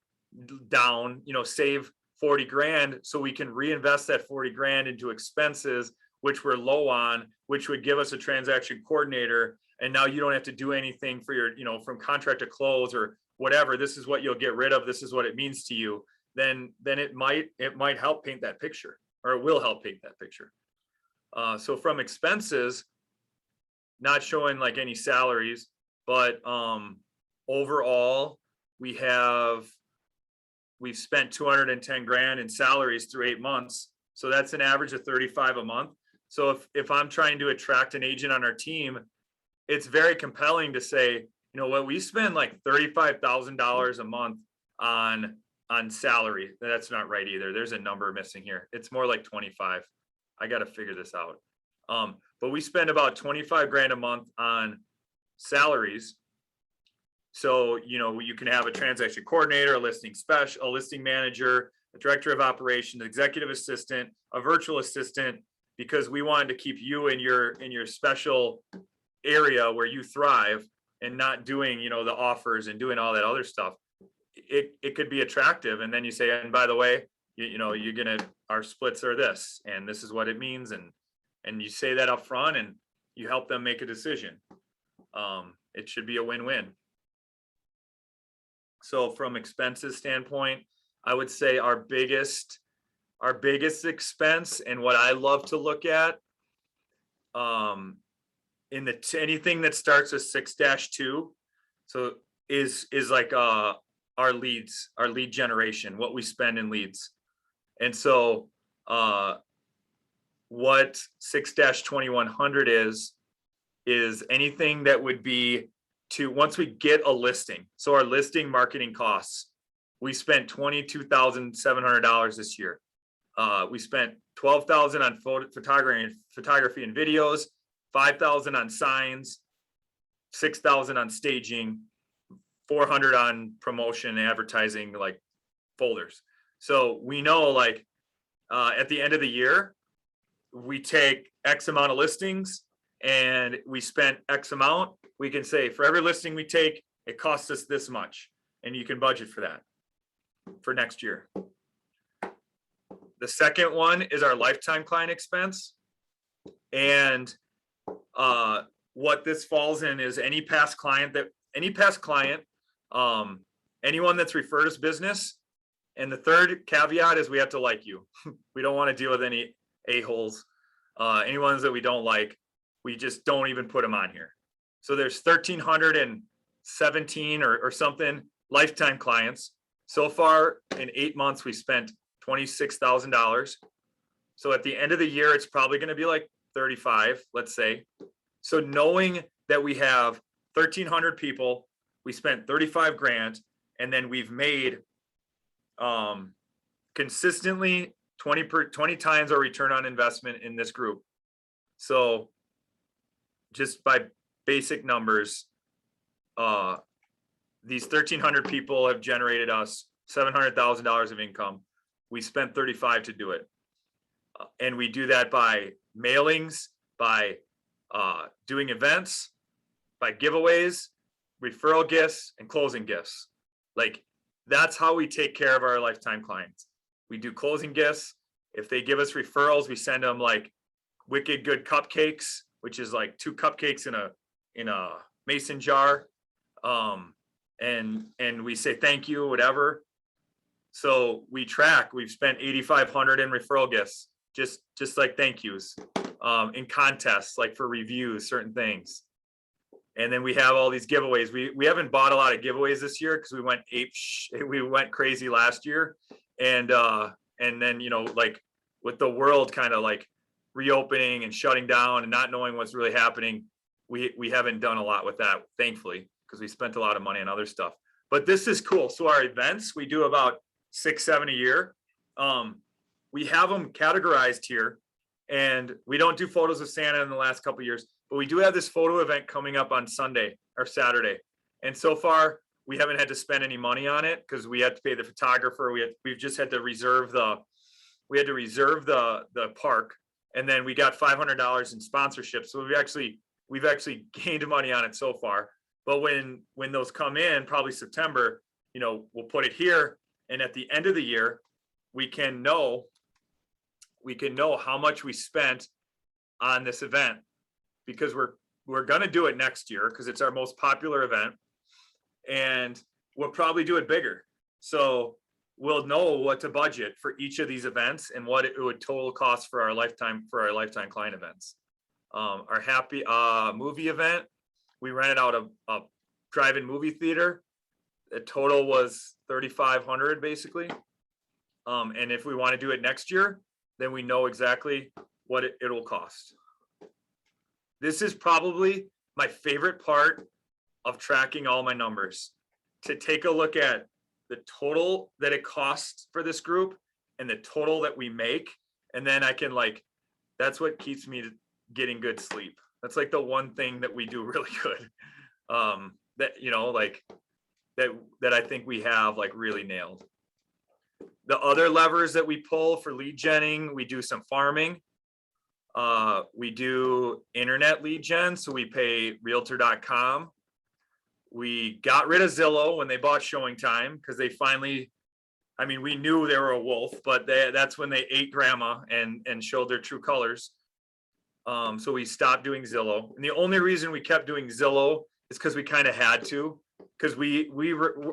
down, save 40 grand so we can reinvest that 40 grand into expenses, which we're low on, which would give us a transaction coordinator. And now you don't have to do anything for your, from contract to close or whatever. This is what you'll get rid of. This is what it means to you. Then it might help paint that picture, or it will help paint that picture. So from expenses, not showing like any salaries, but overall we've spent 210 grand in salaries through 8 months. So that's an average of 35 a month. So if I'm trying to attract an agent on our team, it's very compelling to say, we spend like $35,000 a month on salary. That's not right either. There's a number missing here. It's more like 25. I got to figure this out. But we spend about 25 grand a month on salaries. So, you can have a transaction coordinator, a listing special, a listing manager, a director of operations, executive assistant, a virtual assistant, because we wanted to keep you in your special area where you thrive and not doing, the offers and doing all that other stuff. It could be attractive. And then you say, and by the way, our splits are this, and this is what it means. And you say that up front and you help them make a decision. It should be a win-win. So from expenses standpoint, I would say our biggest expense, and what I love to look at, anything that starts with 6-2, so is like our leads, our lead generation, what we spend in leads. And so what 6-2100 is anything that would be to, once we get a listing. So our listing marketing costs, we spent $22,700 this year. We spent $12,000 on photography and videos, $5,000 on signs, $6,000 on staging, $400 on promotion and advertising, like folders. So we know, like, at the end of the year, we take X amount of listings and we spent X amount. We can say for every listing we take, it costs us this much, and you can budget for that for next year. The second one is our lifetime client expense. And what this falls in is any past client, anyone that's referred us business. And the third caveat is we have to like you. We don't want to deal with any a-holes, any ones that we don't like. We just don't even put them on here. So there's 1,317 or something lifetime clients. So far in 8 months, we spent $26,000. So at the end of the year, it's probably going to be like 35, let's say. So knowing that we have 1,300 people, we spent 35 grand, and then we've made consistently 20 times our return on investment in this group. So just by basic numbers, these 1,300 people have generated us $700,000 of income. We spent 35 to do it. And we do that by mailings, by doing events, by giveaways, referral gifts, and closing gifts. Like, that's how we take care of our lifetime clients. We do closing gifts. If they give us referrals, we send them like wicked good cupcakes, which is like 2 cupcakes in a mason jar. And we say thank you, whatever. So we track, we've spent 8,500 in referral gifts, just like thank yous, in contests, like for reviews, certain things. And then we have all these giveaways. We haven't bought a lot of giveaways this year because we went crazy last year. And then, like with the world kind of like reopening and shutting down and not knowing what's really happening, we haven't done a lot with that, thankfully, because we spent a lot of money on other stuff. But this is cool. So our events, we do about 6-7 a year. We have them categorized here, and we don't do photos of Santa in the last couple of years. but we do have this photo event coming up on Sunday or Saturday. And so far, we haven't had to spend any money on it because we had to pay the photographer. We've just had to reserve the park, and then we got $500 in sponsorship. So we've actually gained money on it so far. But when those come in, probably September, we'll put it here, and at the end of the year, we can know how much we spent on this event, because we're going to do it next year because it's our most popular event, and we'll probably do it bigger. So we'll know what to budget for each of these events and what it would total cost for our lifetime client events. Our happy movie event, we rented out a drive-in movie theater. The total was $3,500 basically. And if we want to do it next year, then we know exactly what it'll cost. This is probably my favorite part of tracking all my numbers, to take a look at the total that it costs for this group and the total that we make. And then I can that's what keeps me getting good sleep. That's like the one thing that we do really good. That I think we have really nailed. The other levers that we pull for lead genning, we do some farming. We do internet lead gen. So we pay realtor.com. We got rid of Zillow when they bought Showing Time, because they finally, we knew they were a wolf, but that's when they ate grandma and showed their true colors. So we stopped doing Zillow. And the only reason we kept doing Zillow is because we kind of had to, because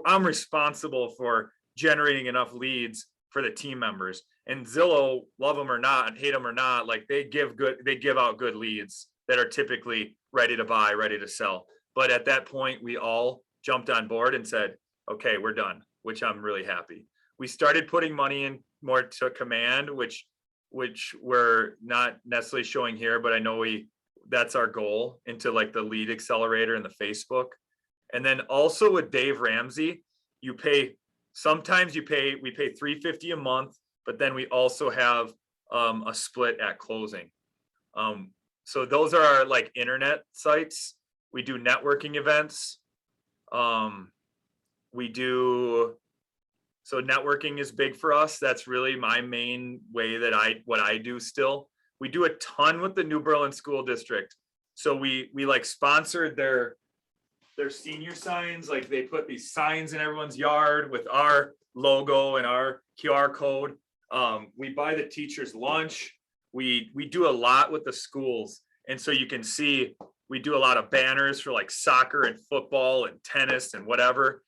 I'm responsible for generating enough leads for the team members. And Zillow, love them or not, hate them or not, they give out good leads that are typically ready to buy, ready to sell. But at that point, we all jumped on board and said, okay, we're done, which I'm really happy. We started putting money in more to command, which we're not necessarily showing here, but I know that's our goal, into the lead accelerator and the Facebook. And then also with Dave Ramsey, we pay $350 a month, but then we also have a split at closing. So those are our internet sites. We do networking events. So networking is big for us. That's really my main way what I do still. We do a ton with the New Berlin School District. So we sponsored their senior signs. They put these signs in everyone's yard with our logo and our QR code. We buy the teachers lunch. We do a lot with the schools. And so you can see, we do a lot of banners for soccer and football and tennis and whatever,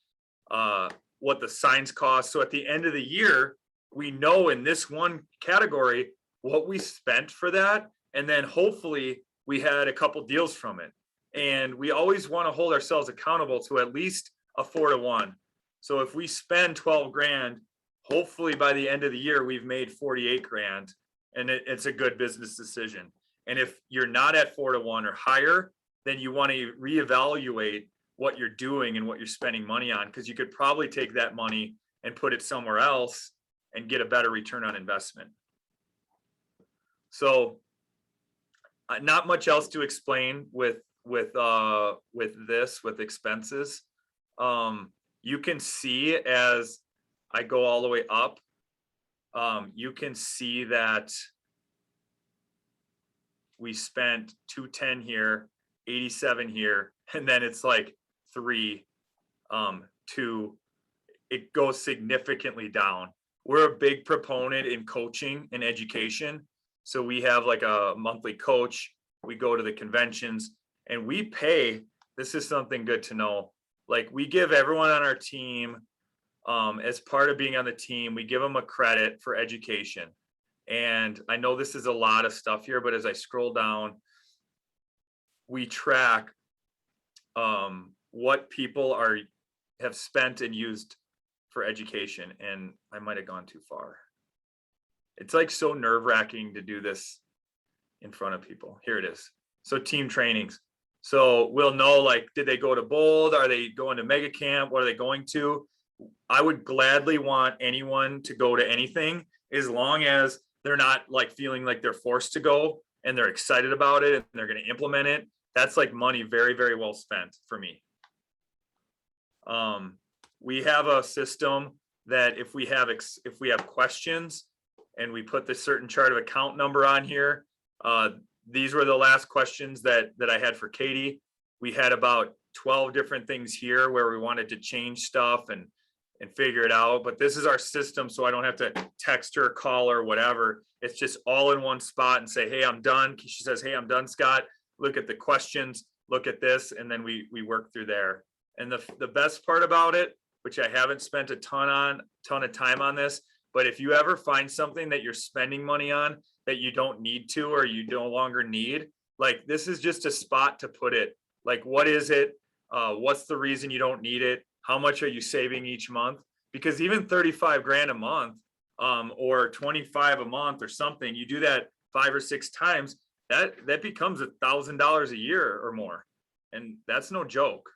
what the signs cost. So at the end of the year, we know in this one category what we spent for that. And then hopefully we had a couple deals from it. And we always want to hold ourselves accountable to at least a 4-to-1. So if we spend 12 grand, hopefully by the end of the year, we've made 48 grand, and it's a good business decision. And if you're not at 4-to-1 or higher, then you want to reevaluate what you're doing and what you're spending money on, because you could probably take that money and put it somewhere else and get a better return on investment. So not much else to explain with expenses. You can see as I go all the way up, you can see that we spent 210 here, 87 here, and then it's 3, 2. It goes significantly down. We're a big proponent in coaching and education. So we have a monthly coach. We go to the conventions and we pay. This is something good to know. We give everyone on our team, as part of being on the team, we give them a credit for education. And I know this is a lot of stuff here, but as I scroll down, we track what people have spent and used for education. And I might have gone too far. It's so nerve-wracking to do this in front of people. Here it is. So team trainings. So we'll know, did they go to Bold? Are they going to Mega Camp? What are they going to? I would gladly want anyone to go to anything, as long as they're not feeling like they're forced to go and they're excited about it and they're going to implement it. that's like money very, very well spent for me. We have a system that if we have questions and we put the certain chart of account number on here, these were the last questions that I had for Katie. We had about 12 different things here where we wanted to change stuff and figure it out. But this is our system, so I don't have to text her, call her, whatever. It's just all in one spot and say, hey, I'm done. She says, hey, I'm done, Scott. Look at the questions, look at this, and then we work through there. And the best part about it, which I haven't spent a ton of time on this, but if you ever find something that you're spending money on that you don't need to, or you no longer need, like this is just a spot to put it. Like, what is it? What's the reason you don't need it? How much are you saving each month? Because even 35 grand a month, or 25 a month or something, you do that 5 or 6 times, that becomes $1,000 a year or more. And that's no joke.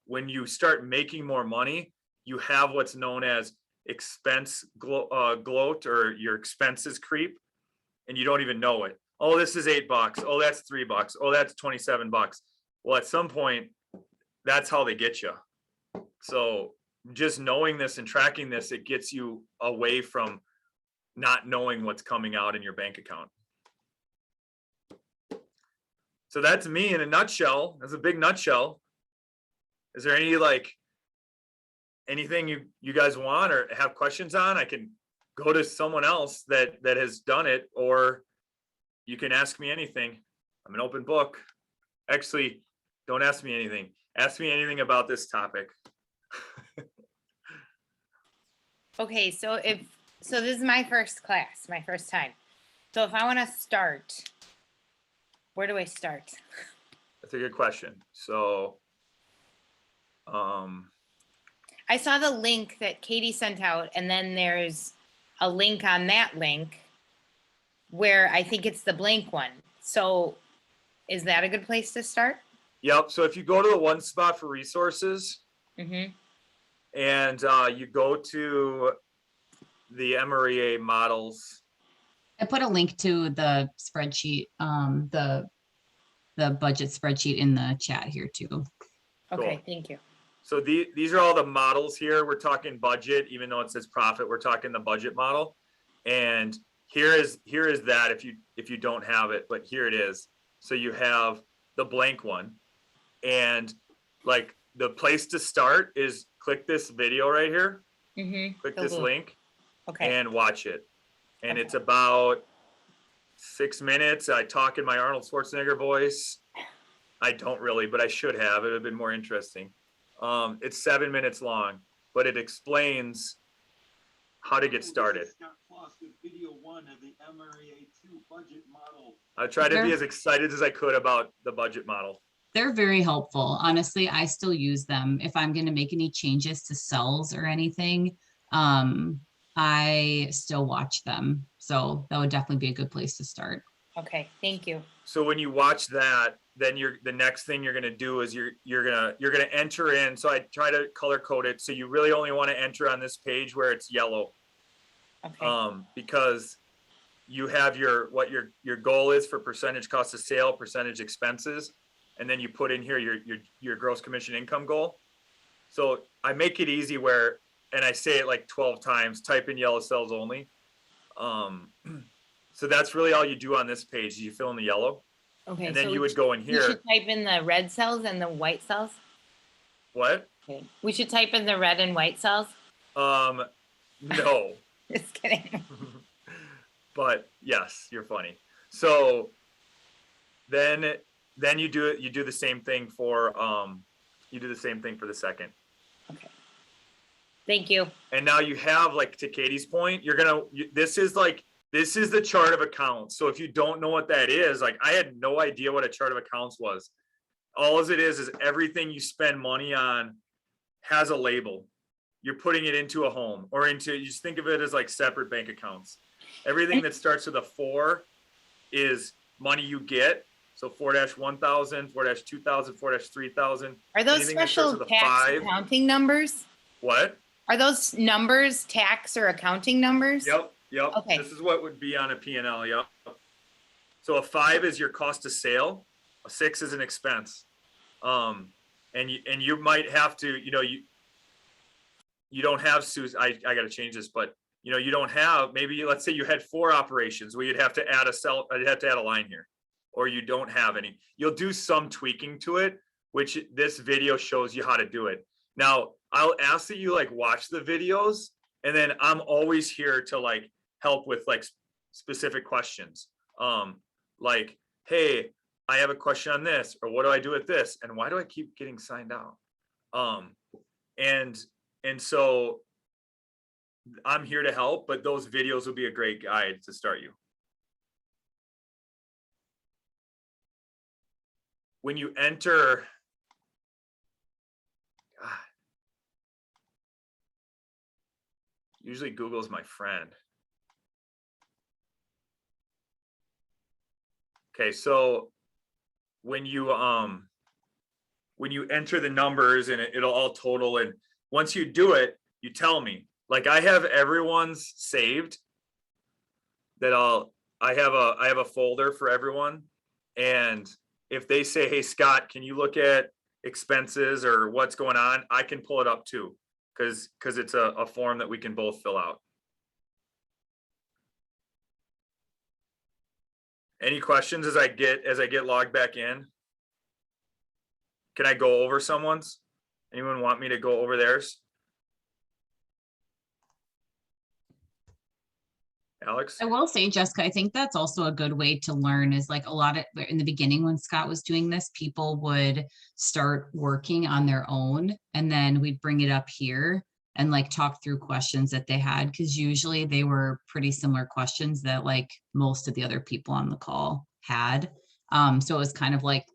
When you start making more money, you have what's known as expense gloat, or your expenses creep, and you don't even know it. Oh, this is $8. Oh, that's $3. Oh, that's $27. Well, at some point, that's how they get you. So just knowing this and tracking this, it gets you away from not knowing what's coming out in your bank account. So that's me in a nutshell. That's a big nutshell. Is there anything you guys want or have questions on? I can go to someone else that has done it, or you can ask me anything. I'm an open book. Actually, don't ask me anything. Ask me anything about this topic. Okay, so this is my first class, my first time. So if I want to start, where do I start? That's a good question. So, I saw the link that Katie sent out, and then there's a link on that link where I think it's the blank one. So is that a good place to start? yep. So if you go to the one spot for resources, Mm-hmm. and you go to the MREA models. I put a link to the spreadsheet, the budget spreadsheet in the chat here too. Okay, Cool. thank you. So these are all the models here. We're talking budget, even though it says profit, we're talking the budget model. And here is that if you don't have it, but here it is. So you have the blank one, and like the place to start is click this video right here. Mm-hmm. Click this link Okay. and watch it. And Okay. it's about 6 minutes. I talk in my Arnold Schwarzenegger voice. I don't really, but I should have. It would have been more interesting. It's 7 minutes long, but it explains how to get started. I tried to be as excited as I could about the budget model. They're very helpful. Honestly, I still use them. If I'm going to make any changes to cells or anything, I still watch them. So that would definitely be a good place to start. Okay, thank you. So when you watch that, then the next thing you're gonna do is you're gonna enter in. So I try to color code it. So you really only want to enter on this page where it's yellow. Okay. Because you have what your goal is for percentage cost of sale, percentage expenses, and then you put in here your gross commission income goal. So I make it easy where, and I say it like 12 times, type in yellow cells only. So that's really all you do on this page. You fill in the yellow, Okay. and then so you we would go in We here. should type in the red cells and the white cells. What? Okay. We should type in the red and white cells. No. Just kidding. But yes, you're funny. So then you do the same thing for the second. Okay. Thank you. And now you have, like, to Katie's point, this is the chart of accounts. So if you don't know what that is, like, I had no idea what a chart of accounts was. All it is everything you spend money on has a label. You're putting it into a home, or you just think of it as like separate bank accounts. Everything that starts with a 4 is money you get. So 4-1000, 4-2000, 4-3000. Are those Anything that starts special with a tax 5. accounting numbers? What? Are those numbers tax or accounting numbers? Yep. Okay. This is what would be on a P&L. Yep. So a 5 is your cost of sale. A 6 is an expense. And you might have to, you don't have I got to change this, but you don't have, maybe let's say you had 4 operations where you'd have to add I'd have to add a line here, or you don't have any. You'll do some tweaking to it, which this video shows you how to do it. Now, I'll ask that you like watch the videos, and then I'm always here to like help with like specific questions. Like, hey, I have a question on this, or what do I do with this? And why do I keep getting signed out? And so I'm here to help, but those videos will be a great guide to start you. When you enter, God, usually Google's my friend. Okay, so when you enter the numbers and it'll all total, and once you do it, you tell me. Like I have everyone's saved that I have a folder for everyone, and if they say, hey Scott, can you look at expenses or what's going on, I can pull it up too, because it's a form that we can both fill out. Any questions as I get logged back in? Can I go over someone's? Anyone want me to go over theirs? Alex? I will say, Jessica, I think that's also a good way to learn is like a lot of in the beginning when Scott was doing this, people would start working on their own and then we'd bring it up here and like talk through questions that they had, because usually they were pretty similar questions that like most of the other people on the call had. So it was kind of like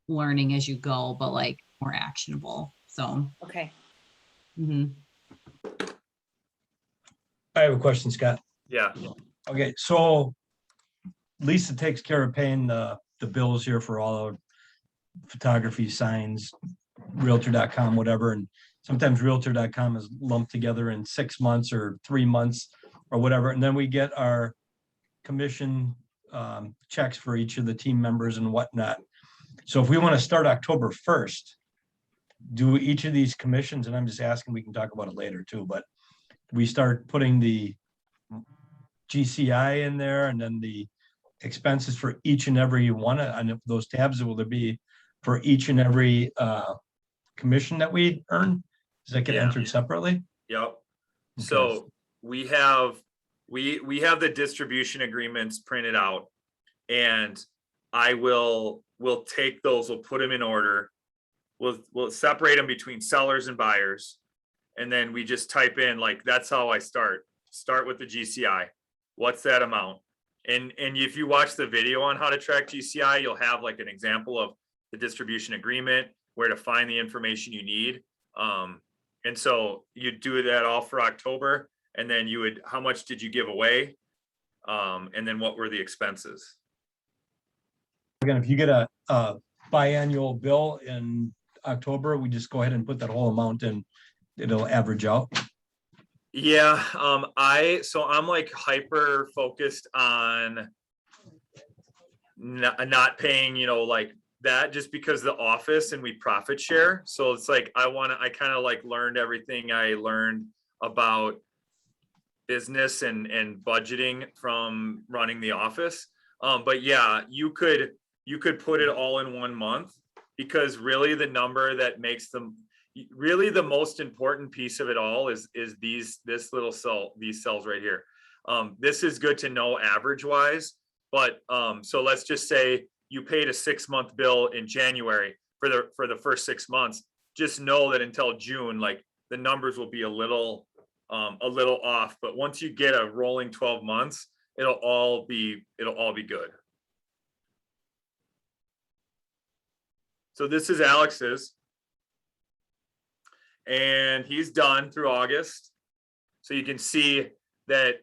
learning as you go, but like more actionable. So Okay. mhm. I have a question, Scott. Yeah. Okay, so Lisa takes care of paying the bills here for all our photography, signs, realtor.com, whatever. And sometimes realtor.com is lumped together in 6 months or 3 months or whatever. And then we get our commission checks for each of the team members and whatnot. So if we want to start October 1st, do each of these commissions, and I'm just asking, we can talk about it later too, but we start putting the GCI in there and then the expenses for each and every one of those tabs, will there be for each and every commission that we earn? Does that get entered separately? Yep. Okay. So we have the distribution agreements printed out, and we'll take those, we'll put them in order. We'll separate them between sellers and buyers. And then we just type in, like, that's how I start with the GCI. What's that amount? And if you watch the video on how to track GCI, you'll have like an example of the distribution agreement, where to find the information you need. And so you do that all for October, and then how much did you give away? And then what were the expenses? Again, if you get a biannual bill in October, we just go ahead and put that whole amount in, it'll average out. Yeah, I'm like hyper focused on not paying, like that, just because the office and we profit share. So it's like I kind of like learned everything I learned about business and budgeting from running the office. But yeah, you could put it all in 1 month, because really the number that makes them really the most important piece of it all is this little cell, these cells right here. This is good to know average wise, but so let's just say you paid a 6-month bill in January for the first 6 months. Just know that until June, like the numbers will be a little off, but once you get a rolling 12 months, it'll all be good. So this is Alex's. And he's done through August. So you can see that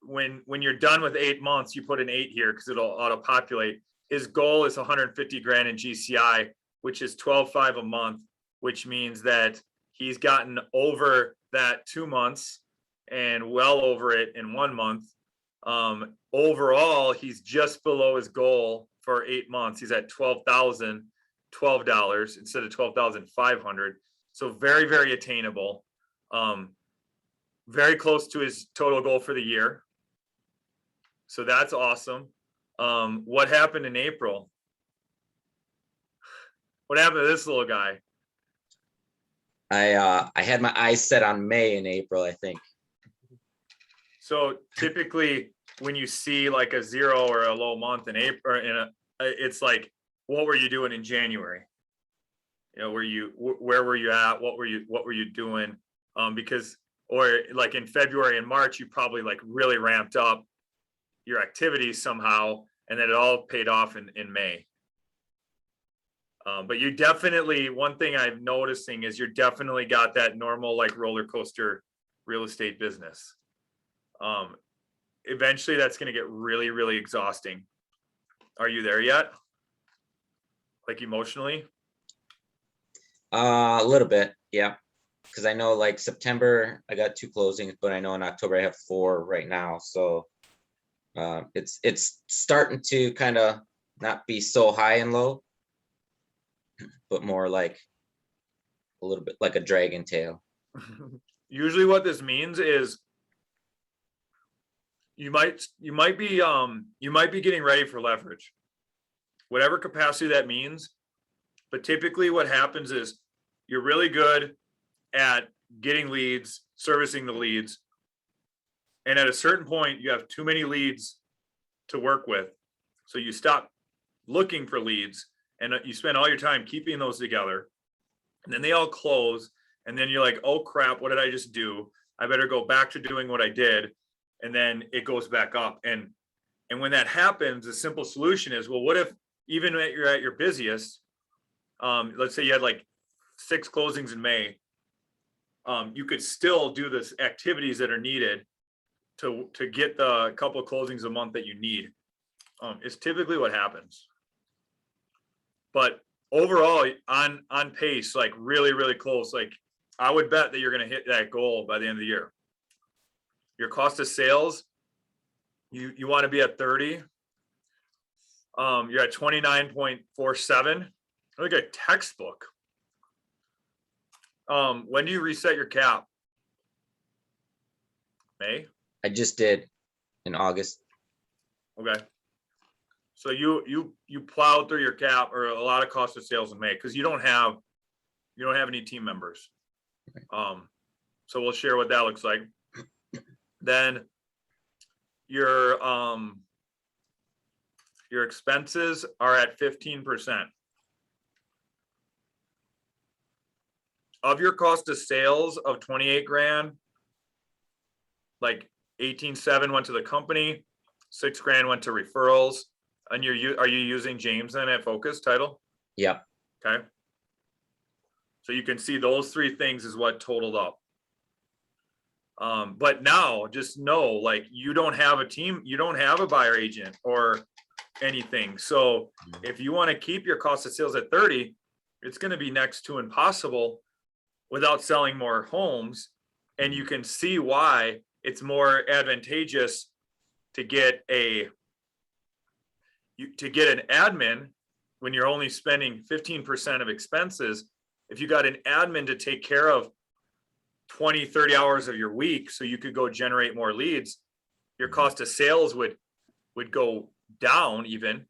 when you're done with 8 months, you put an 8 here because it'll auto populate. His goal is 150 grand in GCI, which is 12.5 a month, which means that he's gotten over that 2 months and well over it in 1 month. Overall, he's just below his goal for 8 months, he's at $12,012 instead of 12,500. So very, very attainable. Very close to his total goal for the year. So that's awesome. What happened in April? What happened to this little guy? I had my eyes set on May and April, I think. So typically when you see like a 0 or a low month in April, or it's like, what were you doing in January? You know, where were you at? What were you doing? Because, or like in February and March, you probably like really ramped up your activities somehow, and then it all paid off in May. But you definitely, one thing I'm noticing is you're definitely got that normal like roller coaster real estate business. Eventually that's going to get really, really exhausting. Are you there yet? Like emotionally? A little bit, yeah. Because I know like September, I got 2 closings, but I know in October I have 4 right now. So it's starting to kind of not be so high and low, but more like a little bit like a dragon tail. Usually what this means is you might be getting ready for leverage, whatever capacity that means. But typically what happens is you're really good at getting leads, servicing the leads. And at a certain point, you have too many leads to work with. So you stop looking for leads and you spend all your time keeping those together. And then they all close. And then you're like, oh crap, what did I just do? I better go back to doing what I did. And then it goes back up. And when that happens, the simple solution is, well, what if even when you're at your busiest, let's say you had like 6 closings in May, you could still do the activities that are needed to get the couple of closings a month that you need. It's typically what happens. But overall, on pace, like really, really close. Like I would bet that you're going to hit that goal by the end of the year. Your cost of sales, you want to be at 30. You're at 29.47. Like a textbook. When do you reset your cap? May? I just did in August. Okay. So you plowed through your cap or a lot of cost of sales in May because you don't have any team members. So we'll share what that looks like. Then your expenses are at 15%. Of your cost of sales of 28 grand, like 18.7 went to the company, 6 grand went to referrals. And are you using James then at Focus title? Yep. Okay. So you can see those 3 things is what totaled up. But now just know, like, you don't have a team, you don't have a buyer agent or anything. So if you want to keep your cost of sales at 30, it's going to be next to impossible without selling more homes. And you can see why it's more advantageous to get an admin when you're only spending 15% of expenses. If you got an admin to take care of 20, 30 hours of your week, so you could go generate more leads, your cost of sales would go down even.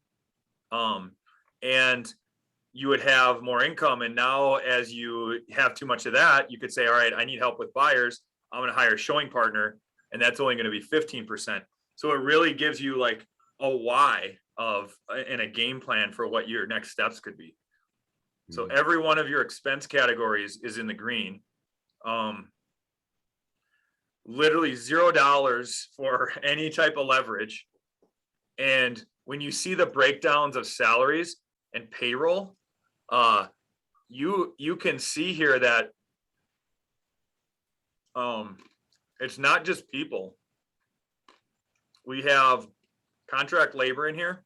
And you would have more income. And now as you have too much of that, you could say, all right, I need help with buyers. I'm going to hire a showing partner. And that's only going to be 15%. So it really gives you like a why and a game plan for what your next steps could be. So every one of your expense categories is in the green. Literally $0 for any type of leverage. And when you see the breakdowns of salaries and payroll, you can see here that it's not just people. We have contract labor in here.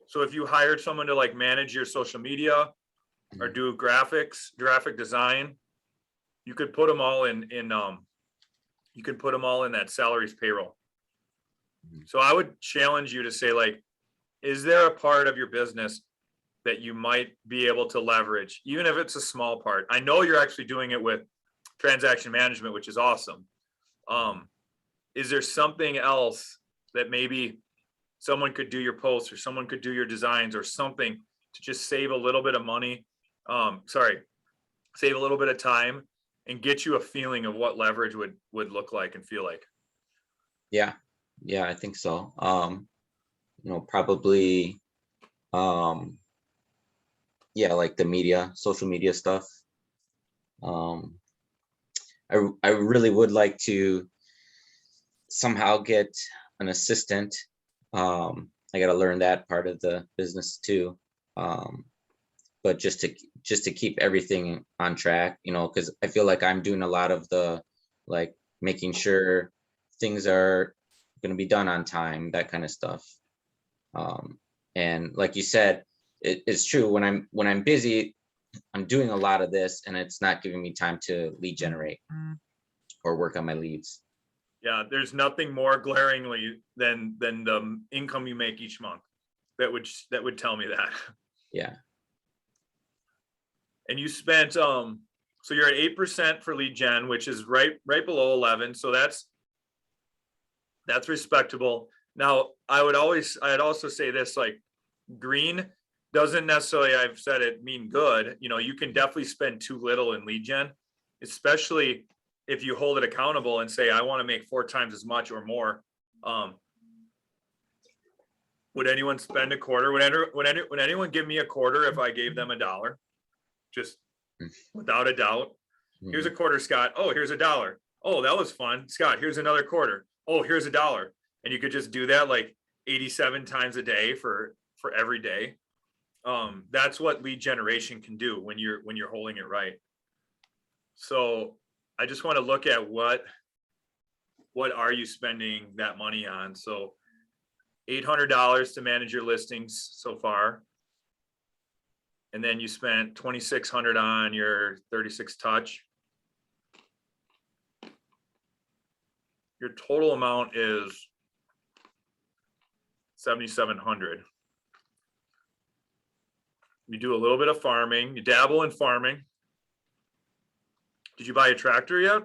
So if you hired someone to like manage your social media or do graphic design, you could put them all in that salaries payroll. So I would challenge you to say, like, is there a part of your business that you might be able to leverage, even if it's a small part? I know you're actually doing it with transaction management, which is awesome. Is there something else that maybe someone could do your posts, or someone could do your designs, or something to just save a little bit of money? Save a little bit of time and get you a feeling of what leverage would look like and feel like. Yeah, I think so. Probably, yeah, like the media, social media stuff. I really would like to somehow get an assistant. I got to learn that part of the business too. But just to keep everything on track, because I feel like I'm doing a lot of the, like, making sure things are going to be done on time, that kind of stuff. And like you said, it's true, when I'm busy, I'm doing a lot of this, and it's not giving me time to lead generate or work on my leads. Yeah, there's nothing more glaringly than the income you make each month that would tell me that. Yeah. And you spent so you're at 8% for lead gen, which is right below 11. So that's respectable. Now, I'd also say this, like, green doesn't necessarily, I've said it, mean good. You can definitely spend too little in lead gen, especially if you hold it accountable and say, I want to make 4 times as much or more. Would anyone spend a quarter? Would anyone give me a quarter if I gave them $1? Just without a doubt. Here's a quarter, Scott. Oh, here's $1. Oh, that was fun. Scott, here's another quarter. Oh, here's $1. And you could just do that like 87 times a day for every day. That's what lead generation can do when you're holding it right. So I just want to look at what are you spending that money on? So $800 to manage your listings so far. And then you spent $2,600 on your 36 touch. Your total amount is $7,700. You do a little bit of farming. You dabble in farming. Did you buy a tractor yet?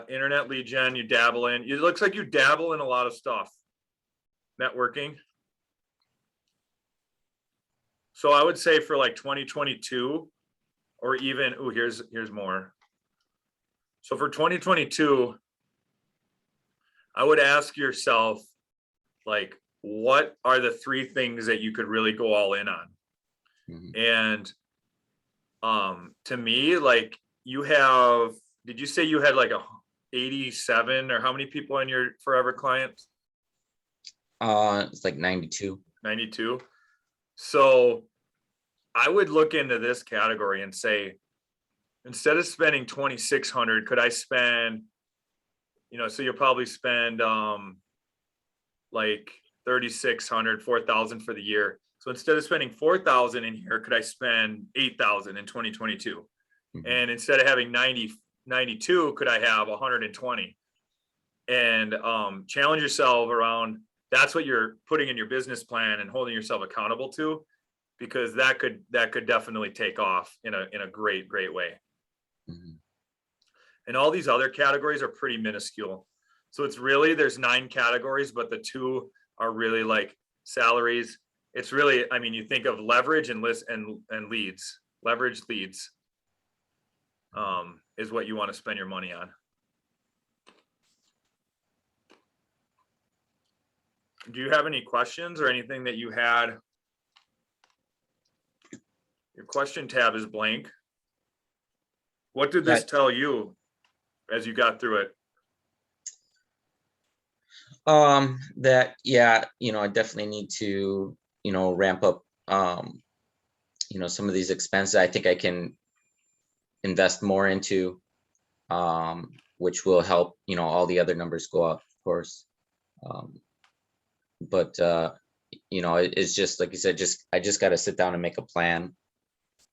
Internet lead gen, you dabble in. It looks like you dabble in a lot of stuff. Networking. So I would say for like 2022, or even, oh, here's more. So for 2022, I would ask yourself, like, what are the 3 things that you could really go all in on? And to me, like, you have, did you say you had like 87, or how many people on your forever clients? It's like 92. 92. So I would look into this category and say, instead of spending 2,600, could I spend, so you'll probably spend like 3,600, 4,000 for the year. So instead of spending 4,000 in here, could I spend 8,000 in 2022? And instead of having 92, could I have 120? And challenge yourself around, that's what you're putting in your business plan and holding yourself accountable to, because that could definitely take off in a great way. And all these other categories are pretty minuscule. So it's really, there's 9 categories, but the 2 are really like salaries. It's really, I mean, you think of leverage and list and leads. Leverage, leads is what you want to spend your money on. Do you have any questions or anything that you had? Your question tab is blank. What did this tell you as you got through it? That, yeah, I definitely need to, ramp up, some of these expenses. I think I can invest more into, which will help, all the other numbers go up, of course. But it's just like you said, I just got to sit down and make a plan,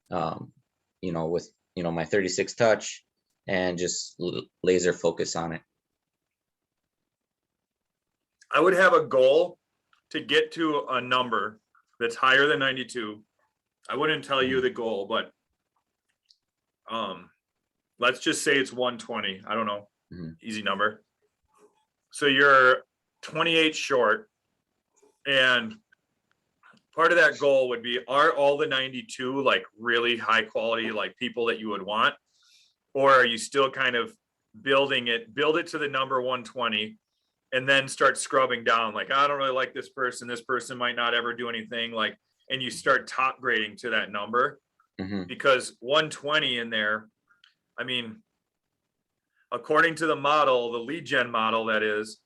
with, my 36 touch, and just laser focus on it. I would have a goal to get to a number that's higher than 92. I wouldn't tell you the goal, but let's just say it's 120. I don't know. Easy number. So you're 28 short, and part of that goal would be, are all the 92 like really high quality, like people that you would want? Or are you still kind of build it to the number 120 and then start scrubbing down? Like, I don't really like this person. This person might not ever do anything, like, and you start top grading to that number because 120 in there, I mean, according to the model, the lead gen model, that is,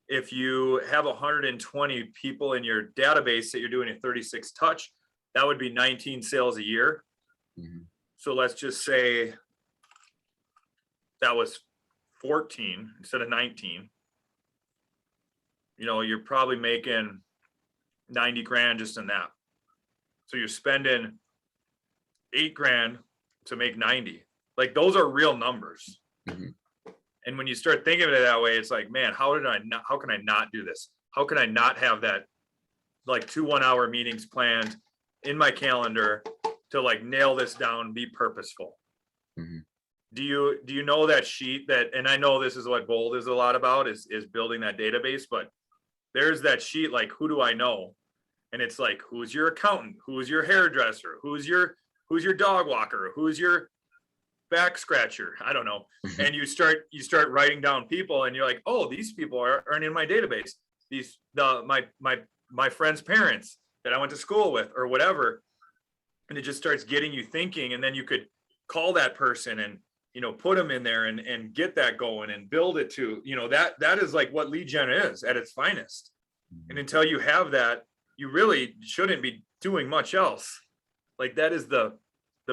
if you have 120 people in your database that you're doing a 36 touch, that would be 19 sales a year. So let's just say that was 14 instead of 19. You know, you're probably making 90 grand just in that. So you're spending 8 grand to make 90. Like, those are real numbers. And when you start thinking of it that way, it's like, man, how can I not do this? How can I not have that, like, 2 1-hour meetings planned in my calendar to like nail this down, be purposeful? Do you know that sheet that, and I know this is what Bold is a lot about, is building that database, but there's that sheet, like, who do I know? And it's like, who's your accountant? Who's your hairdresser? Who's your dog walker? Who's your back scratcher? I don't know. And you start writing down people, and you're like, oh, these people aren't in my database. My friend's parents that I went to school with or whatever. And it just starts getting you thinking, and then you could call that person and, you know, put them in there and get that going and build it to, you know, that is like what lead gen is at its finest. And until you have that, you really shouldn't be doing much else. Like, that is the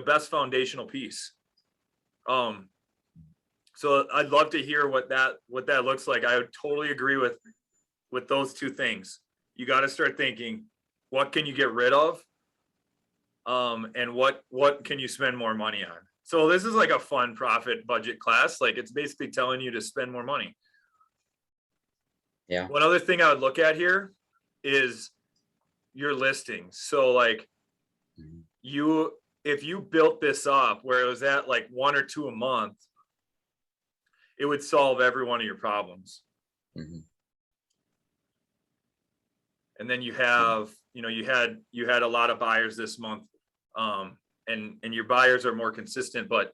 best foundational piece. So I'd love to hear what that looks like. I would totally agree with those two things. You got to start thinking, what can you get rid of? And what can you spend more money on? So this is like a fun profit budget class. Like, it's basically telling you to spend more money. Yeah. One other thing I would look at here is your listings. So like, if you built this up where it was at like 1 or 2 a month, it would solve every one of your problems. And then you have, you know, you had a lot of buyers this month, and your buyers are more consistent, but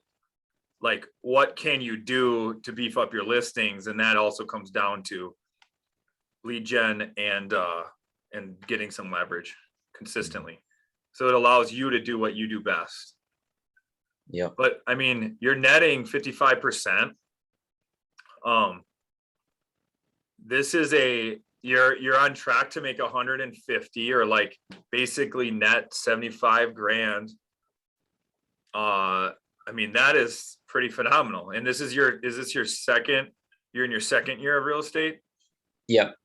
like, what can you do to beef up your listings? And that also comes down to lead gen and getting some leverage consistently. So it allows you to do what you do best. Yeah. But I mean, you're netting 55%. This is you're on track to make 150, or like basically net 75 grand. I mean, that is pretty phenomenal. And is this you're in your second year of real estate? Yep.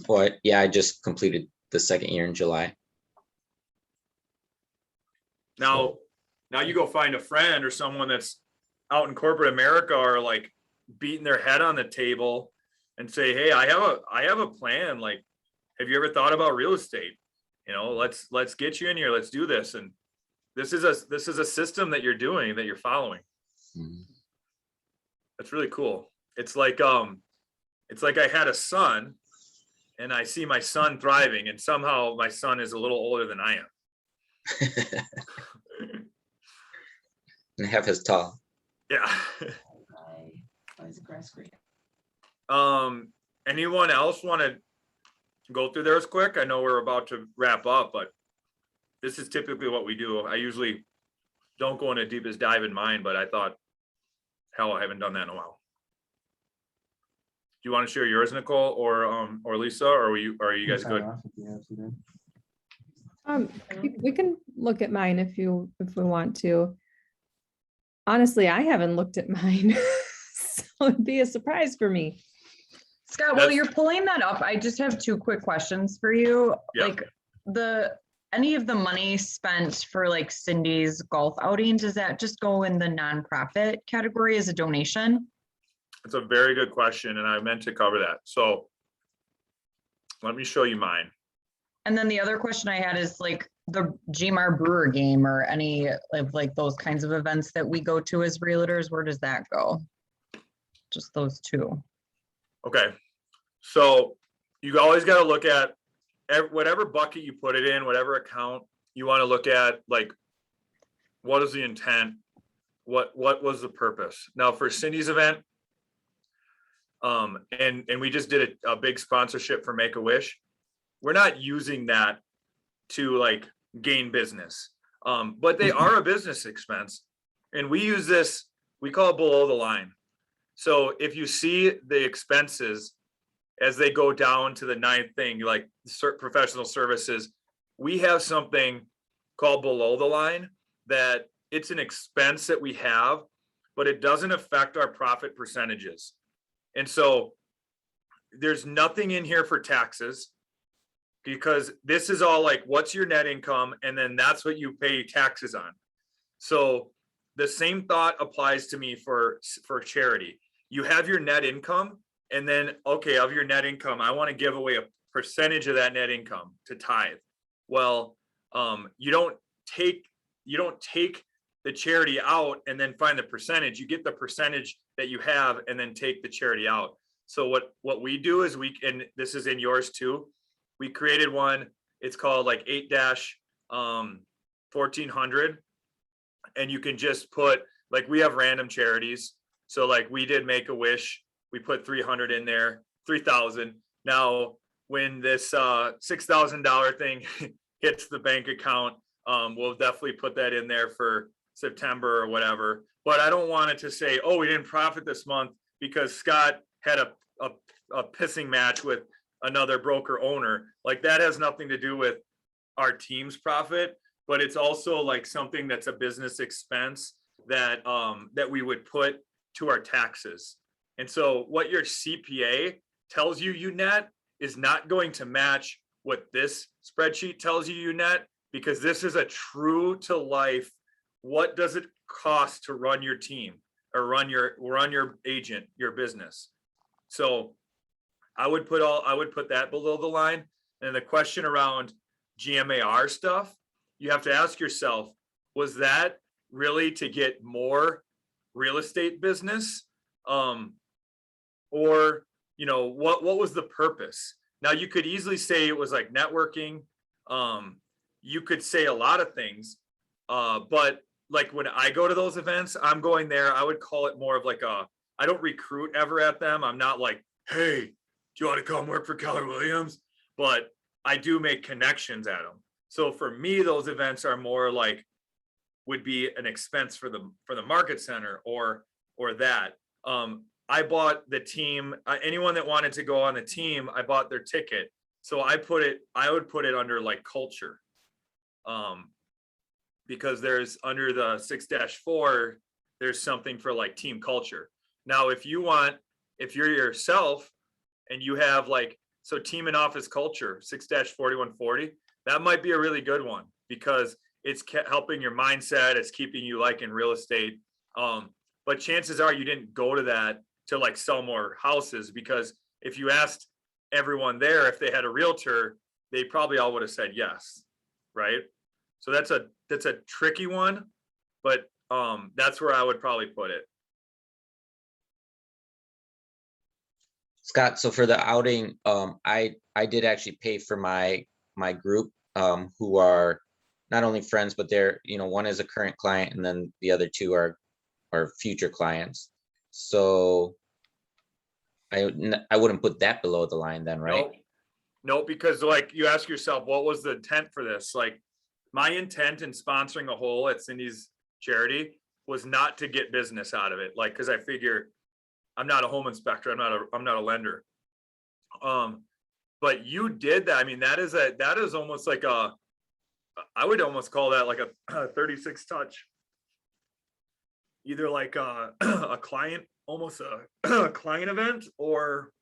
Well, yeah, I just completed the second year in July. Now you go find a friend or someone that's out in corporate America, or like beating their head on the table and say, hey, I have a plan. Like, have you ever thought about real estate? You know, let's get you in here. Let's do this. And this is a system that you're doing, that you're following. That's really cool. It's like I had a son, and I see my son thriving, and somehow my son is a little older than I am. And half as tall. Yeah. Why is the grass green? Anyone else want to go through theirs quick? I know we're about to wrap up, but this is typically what we do. I usually don't go into deepest dive in mine, but I thought, hell, I haven't done that in a while. Do you want to share yours, Nicole, or Lisa, or are you guys good? We can look at mine if we want to. Honestly, I haven't looked at mine, so it'd be a surprise for me. Scott, while you're pulling that up, I just have 2 quick questions for you. Yeah. Like, any of the money spent for like Cindy's golf outing, does that just go in the nonprofit category as a donation? It's a very good question, and I meant to cover that. So let me show you mine. And then the other question I had is like the GMR Brewer game or any of like those kinds of events that we go to as realtors, where does that go? Just those two. Okay, so you always got to look at whatever bucket you put it in, whatever account you want to look at, like, what is the intent? What was the purpose? Now for Cindy's event, and we just did a big sponsorship for Make-A-Wish. We're not using that to like gain business, but they are a business expense, and we use this. We call it below the line. So if you see the expenses as they go down to the ninth thing, like professional services, we have something called below the line that it's an expense that we have, but it doesn't affect our profit percentages. And so there's nothing in here for taxes, because this is all like, what's your net income? And then that's what you pay taxes on. So the same thought applies to me for charity. You have your net income, and then, okay, of your net income, I want to give away a percentage of that net income to tithe. Well, you don't take the charity out and then find the percentage. You get the percentage that you have and then take the charity out. So what we do is and this is in yours too, we created one. It's called like 8-1400, and you can just put, like, we have random charities. So like we did Make-A-Wish, we put 300 in there, 3,000. Now, when this $6,000 thing hits the bank account, we'll definitely put that in there for September or whatever. But I don't want it to say, oh, we didn't profit this month because Scott had a pissing match with another broker owner. Like, that has nothing to do with our team's profit, but it's also like something that's a business expense that that we would put to our taxes. And so what your CPA tells you net is not going to match what this spreadsheet tells you net, because this is a true to life. What does it cost to run your team or run your agent, your business? So I would put that below the line. And the question around GMAR stuff, you have to ask yourself, was that really to get more real estate business? Or, you know, what was the purpose? Now, you could easily say it was like networking. You could say a lot of things, but like when I go to those events, I'm going there, I would call it more of like I don't recruit ever at them. I'm not like, hey, do you want to come work for Keller Williams? But I do make connections at them. So for me, those events are more like, would be an expense for the market center or that. I bought the team, anyone that wanted to go on the team, I bought their ticket. So I would put it under like culture. Because there's under the 6-4, there's something for like team culture. Now, if you're yourself and you have like, so team and office culture, 6-4140, that might be a really good one, because it's helping your mindset. It's keeping you like in real estate. But chances are you didn't go to that to like sell more houses, because if you asked everyone there if they had a realtor, they probably all would have said yes, right? So that's a tricky one, but that's where I would probably put it. Scott, so for the outing, I did actually pay for my group, who are not only friends, but they're, you know, one is a current client and then the other two are future clients. So I wouldn't put that below the line then, right? No, because like you ask yourself, what was the intent for this? Like, my intent in sponsoring a hole at Cindy's charity was not to get business out of it. Like, cause I figure I'm not a home inspector. I'm not a lender. But you did that. I mean, that is almost like I would almost call that like a 36 touch. Either like a client, almost a client event, or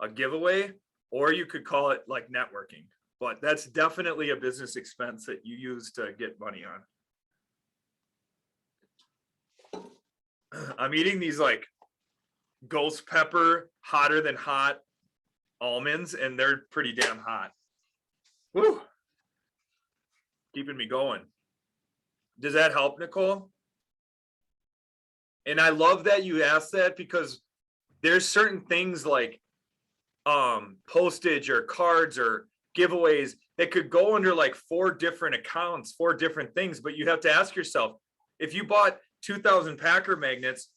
a giveaway, or you could call it like networking. But that's definitely a business expense that you use to get money on. I'm eating these like ghost pepper, hotter than hot almonds and they're pretty damn hot. Woo. Keeping me going. Does that help, Nicole? And I love that you asked that because there's certain things like postage or cards or giveaways that could go under like 4 different accounts, 4 different things, but you have to ask yourself, if you bought 2,000 Packer magnets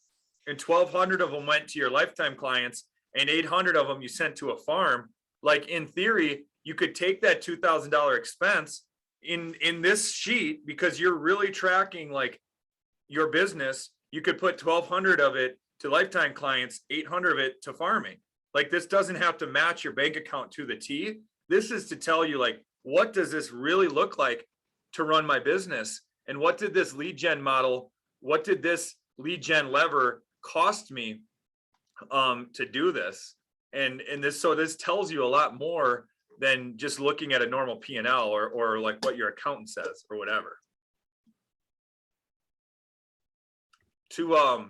and 1,200 of them went to your lifetime clients and 800 of them you sent to a farm, like in theory, you could take that $2,000 expense in this sheet because you're really tracking like your business. You could put 1,200 of it to lifetime clients, 800 of it to farming. Like this doesn't have to match your bank account to the T. This is to tell you like, what does this really look like to run my business? And what did this lead gen model, what did this lead gen lever cost me to do this? And this, so this tells you a lot more than just looking at a normal P&L or like what your accountant says or whatever. To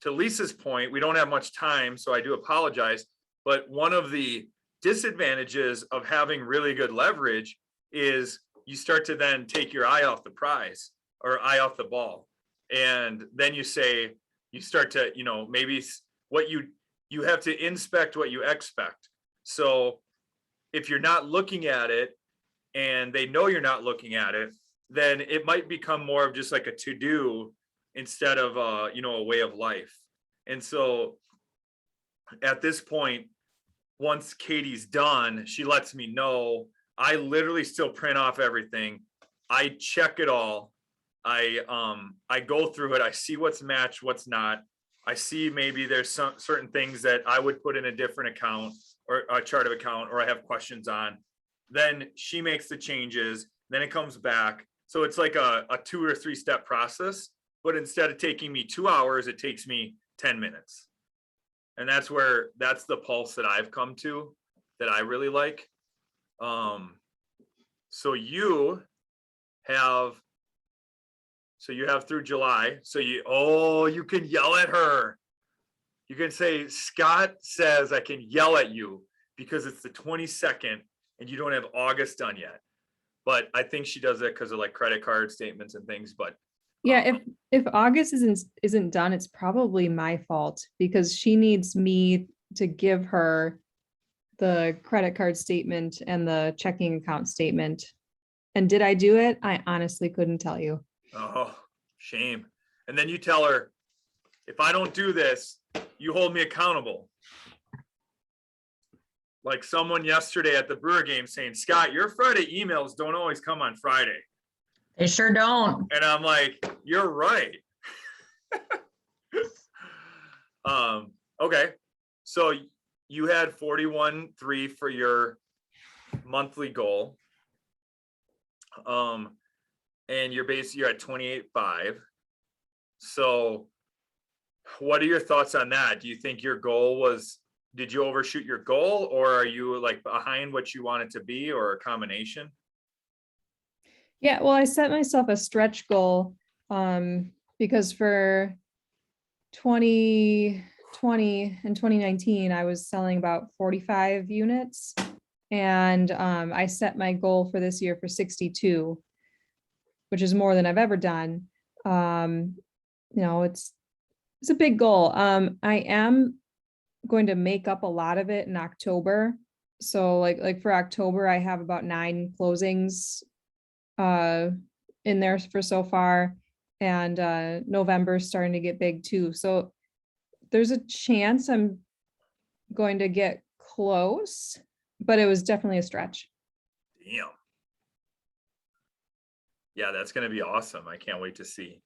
Lisa's point, we don't have much time, so I do apologize. But one of the disadvantages of having really good leverage is you start to then take your eye off the prize or eye off the ball. And then you say, you start to, you know, maybe what you have to inspect what you expect. So if you're not looking at it and they know you're not looking at it, then it might become more of just like a to-do instead of you know, a way of life. And so at this point, once Katie's done, she lets me know. I literally still print off everything. I check it all. I go through it. I see what's matched, what's not. I see maybe there's some certain things that I would put in a different account or a chart of account, or I have questions on. Then she makes the changes. Then it comes back. So it's like a 2 or 3 step process. But instead of taking me 2 hours, it takes me 10 minutes. And that's the pulse that I've come to that I really like. So you have through July. So you can yell at her. You can say, Scott says I can yell at you because it's the 22nd and you don't have August done yet. But I think she does that because of like credit card statements and things. But Yeah, if August isn't done, it's probably my fault because she needs me to give her the credit card statement and the checking account statement. And did I do it? I honestly couldn't tell you. oh, shame. And then you tell her, if I don't do this, you hold me accountable. Like someone yesterday at the Brewer game saying, Scott, your Friday emails don't always come on Friday. They sure don't. And I'm like, you're right. Okay. So you had 41.3 for your monthly goal. And you're at 28.5. So what are your thoughts on that? Do you think your goal did you overshoot your goal, or are you like behind what you want it to be, or a combination? Yeah, well, I set myself a stretch goal because for 2020 and 2019, I was selling about 45 units. And I set my goal for this year for 62, which is more than I've ever done. You know, it's a big goal. I am going to make up a lot of it in October. So like for October, I have about 9 closings in there for so far, and November's starting to get big too. So there's a chance I'm going to get close, but it was definitely a stretch. Damn. Yeah, that's going to be awesome. I can't wait to see.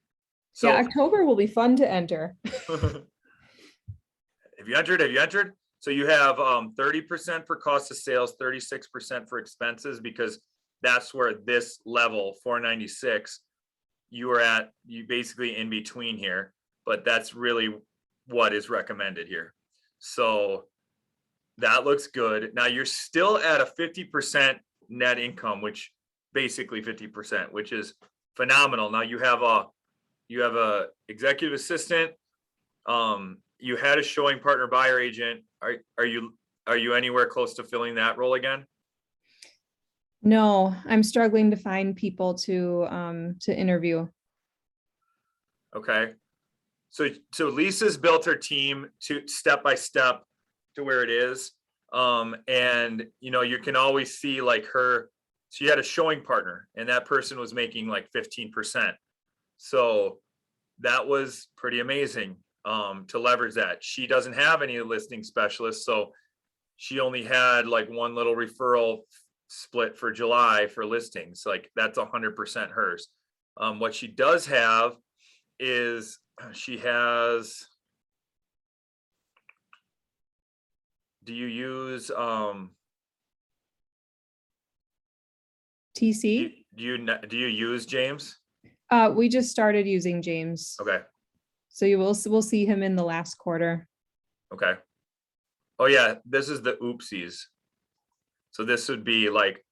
So yeah, October will be fun to enter. Have you entered? So you have 30% for cost of sales, 36% for expenses, because that's where this level 496 you basically in between here, but that's really what is recommended here. So that looks good. Now you're still at a 50% net income, which basically 50%, which is phenomenal. Now you have a executive assistant. You had a showing partner buyer agent. Are you are you anywhere close to filling that role again? No, I'm struggling to find people to interview. Okay. So Lisa's built her team to step by step to where it is. And you can always see like she had a showing partner and that person was making like 15%. So that was pretty amazing to leverage that. She doesn't have any listing specialists. So she only had like one little referral split for July for listings. Like that's 100% hers. What she does have is she has, do you use TC? do you use James? We just started using James. Okay. So we'll see him in the last quarter. Okay. Oh yeah, this is the oopsies. So this would be like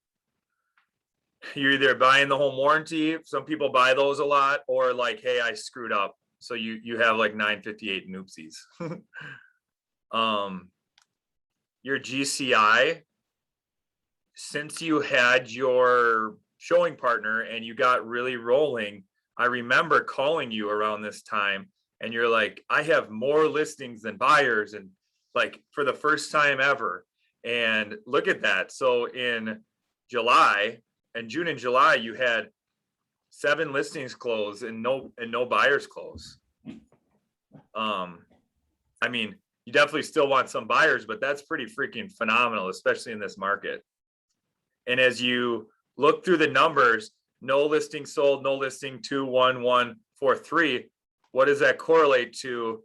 you're either buying the home warranty. Some people buy those a lot, or like, hey, I screwed up. So you have like 958 in oopsies. Your GCI, since you had your showing partner and you got really rolling, I remember calling you around this time and you're like, I have more listings than buyers, and like for the first time ever. And look at that. So in July and June and July, you had 7 listings close and no buyers close. I mean, you definitely still want some buyers, but that's pretty freaking phenomenal, especially in this market. And as you look through the numbers, no listing sold, no listing 2, 1, 1, 4, 3. What does that correlate to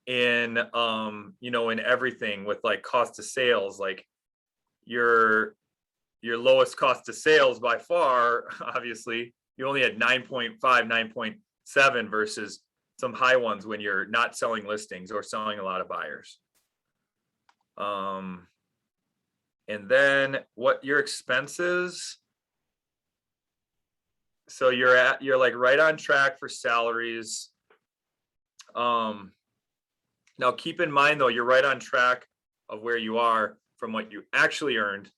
in in everything with like cost of sales? Like your lowest cost of sales by far, obviously, you only had 9.5, 9.7 versus some high ones when you're not selling listings or selling a lot of buyers. And then what your expenses. So you're like right on track for salaries. Now keep in mind though, you're right on track of where you are from what you actually earned,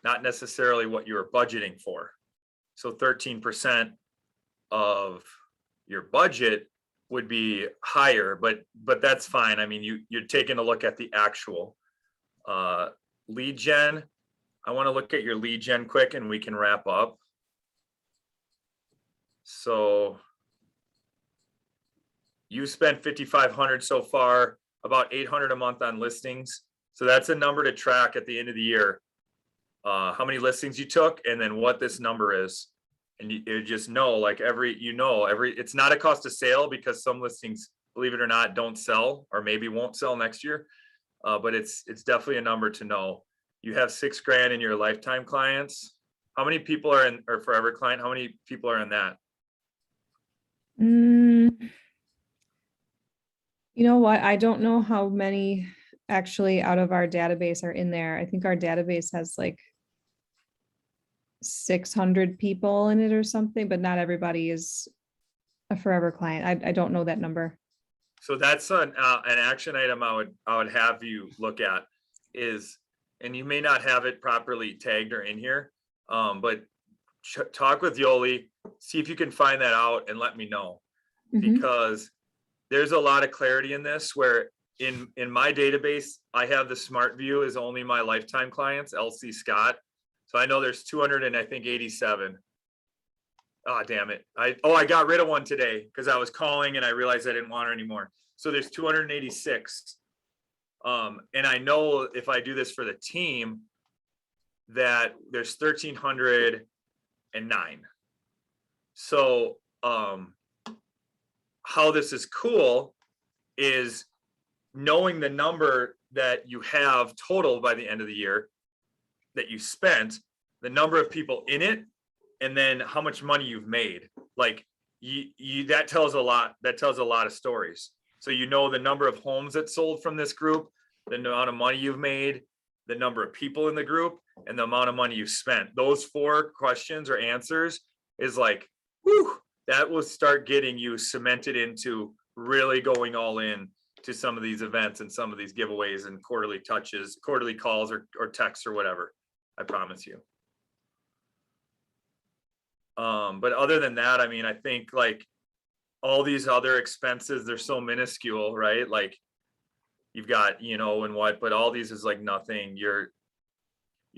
not necessarily what you were budgeting for. So 13% of your budget would be higher, but that's fine. I mean, you're taking a look at the actual lead gen. I want to look at your lead gen quick and we can wrap up. So you spent 5,500 so far, about 800 a month on listings. So that's a number to track at the end of the year. How many listings you took and then what this number is. And you just know, like it's not a cost of sale because some listings, believe it or not, don't sell or maybe won't sell next year. But it's definitely a number to know. You have $6,000 in your lifetime clients. How many people are in, or forever client? How many people are in that? You know what? I don't know how many actually out of our database are in there. I think our database has like 600 people in it or something, but not everybody is a forever client. I don't know that number. So that's an action item I would have you look at is, and you may not have it properly tagged or in here, but talk with Yoli, see if you can find that out and let me know, because there's a lot of clarity in this where in my database, I have the smart view is only my lifetime clients, LC Scott. So I know there's 287. Oh, damn it. I got rid of one today because I was calling and I realized I didn't want her anymore. So there's 286. And I know if I do this for the team that there's 1,309. So how this is cool is knowing the number that you have total by the end of the year that you spent, the number of people in it, and then how much money you've made. Like that tells a lot. That tells a lot of stories. So you know the number of homes that sold from this group, the amount of money you've made, the number of people in the group, and the amount of money you've spent. Those 4 questions or answers is like, whew, that will start getting you cemented into really going all in to some of these events and some of these giveaways and quarterly touches, quarterly calls or texts or whatever. I promise you. But other than that, I mean, I think like all these other expenses, they're so minuscule, right? Like you've got, you know, and what, but all these is like nothing. You're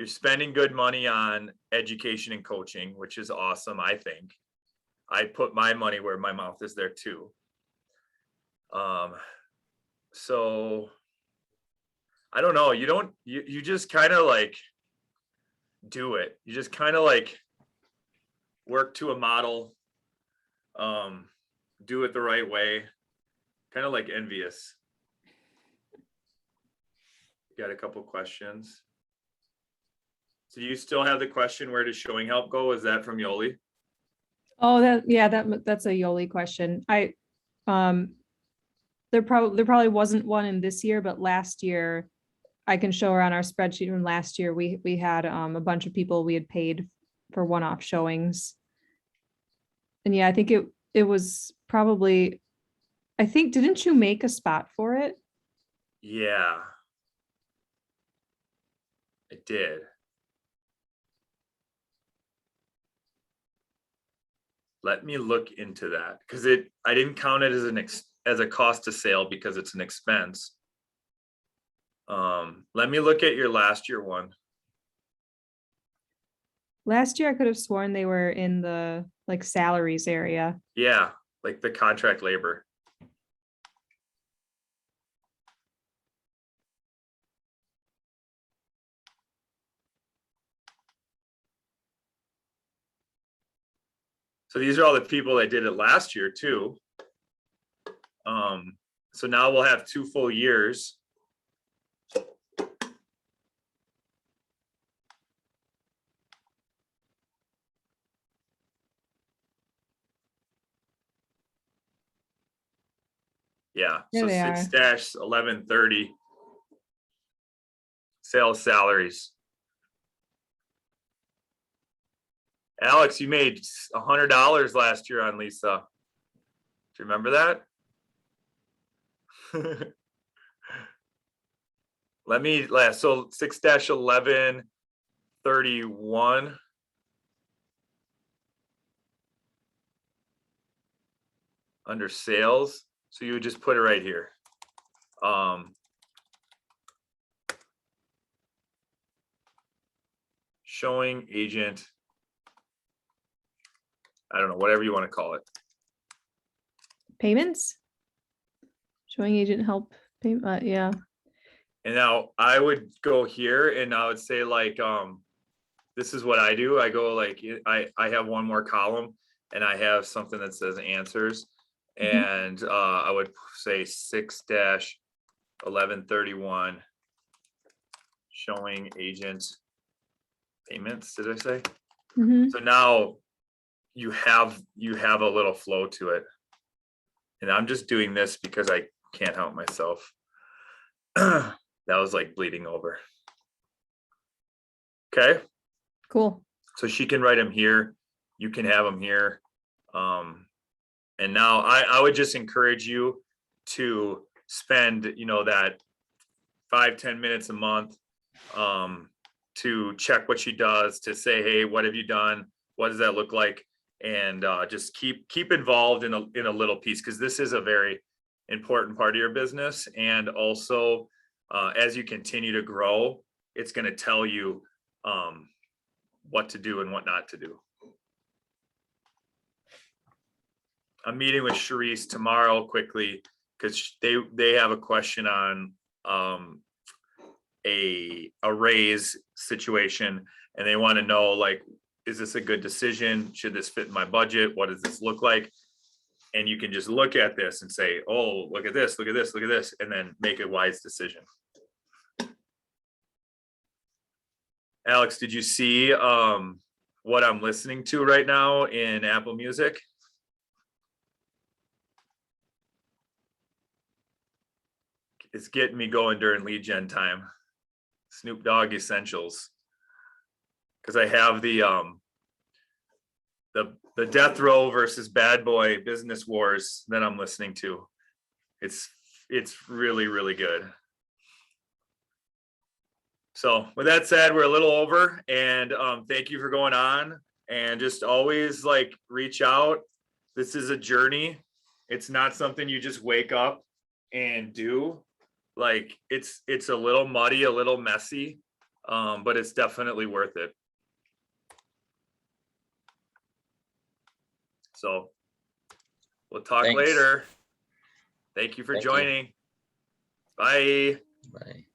spending good money on education and coaching, which is awesome. I think I put my money where my mouth is there too. So I don't know. You just kind of like do it. You just kind of like work to a model, do it the right way, kind of like envious. Got a couple questions. So do you still have the question, where does showing help go? Is that from Yoli? Oh, that's a Yoli question. There probably wasn't one in this year, but last year I can show her on our spreadsheet from last year. We had a bunch of people we had paid for one-off showings. And yeah, I think it was probably, I think, didn't you make a spot for it? Yeah, I did. Let me look into that because I didn't count it as a cost to sale because it's an expense. Let me look at your last year one. Last year I could have sworn they were in the like salaries area. Yeah, like the contract labor. So these are all the people that did it last year too. So now we'll have 2 full years. Yeah, There so they are. 6-1130 sales salaries. Alex, you made $100 last year on Lisa. Do you remember that? So 6-1131. Under sales. So you would just put it right here. Showing agent. I don't know, whatever you want to call it. Payments? Showing agent help payment, yeah. And now I would go here and I would say like, this is what I do. I go like, I have one more column and I have something that says answers. And I would say 6-1131 showing agent payments, did I say? So now you have a little flow to it. And I'm just doing this because I can't help myself. That was like bleeding over. Okay. Cool. So she can write them here. You can have them here. And now I would just encourage you to spend, you know, that 5-10 minutes a month to check what she does, to say, hey, what have you done? What does that look like? And just keep involved in a little piece, because this is a very important part of your business. And also, as you continue to grow, it's going to tell you what to do and what not to do. I'm meeting with Sharice tomorrow quickly because they have a question on a raise situation, and they want to know, like, is this a good decision? Should this fit in my budget? What does this look like? And you can just look at this and say, oh, look at this, look at this, look at this, and then make a wise decision. Alex, did you see what I'm listening to right now in Apple Music? It's getting me going during lead gen time. Snoop Dogg Essentials. Because I have the Death Row versus Bad Boy Business Wars that I'm listening to. It's it's really, really good. So with that said, we're a little over, and thank you for going on, and just always like reach out. This is a journey. It's not something you just wake up and do. Like it's a little muddy, a little messy, but it's definitely worth it. So we'll talk Thanks. later. Thank you for Thank you. joining. Bye. Bye.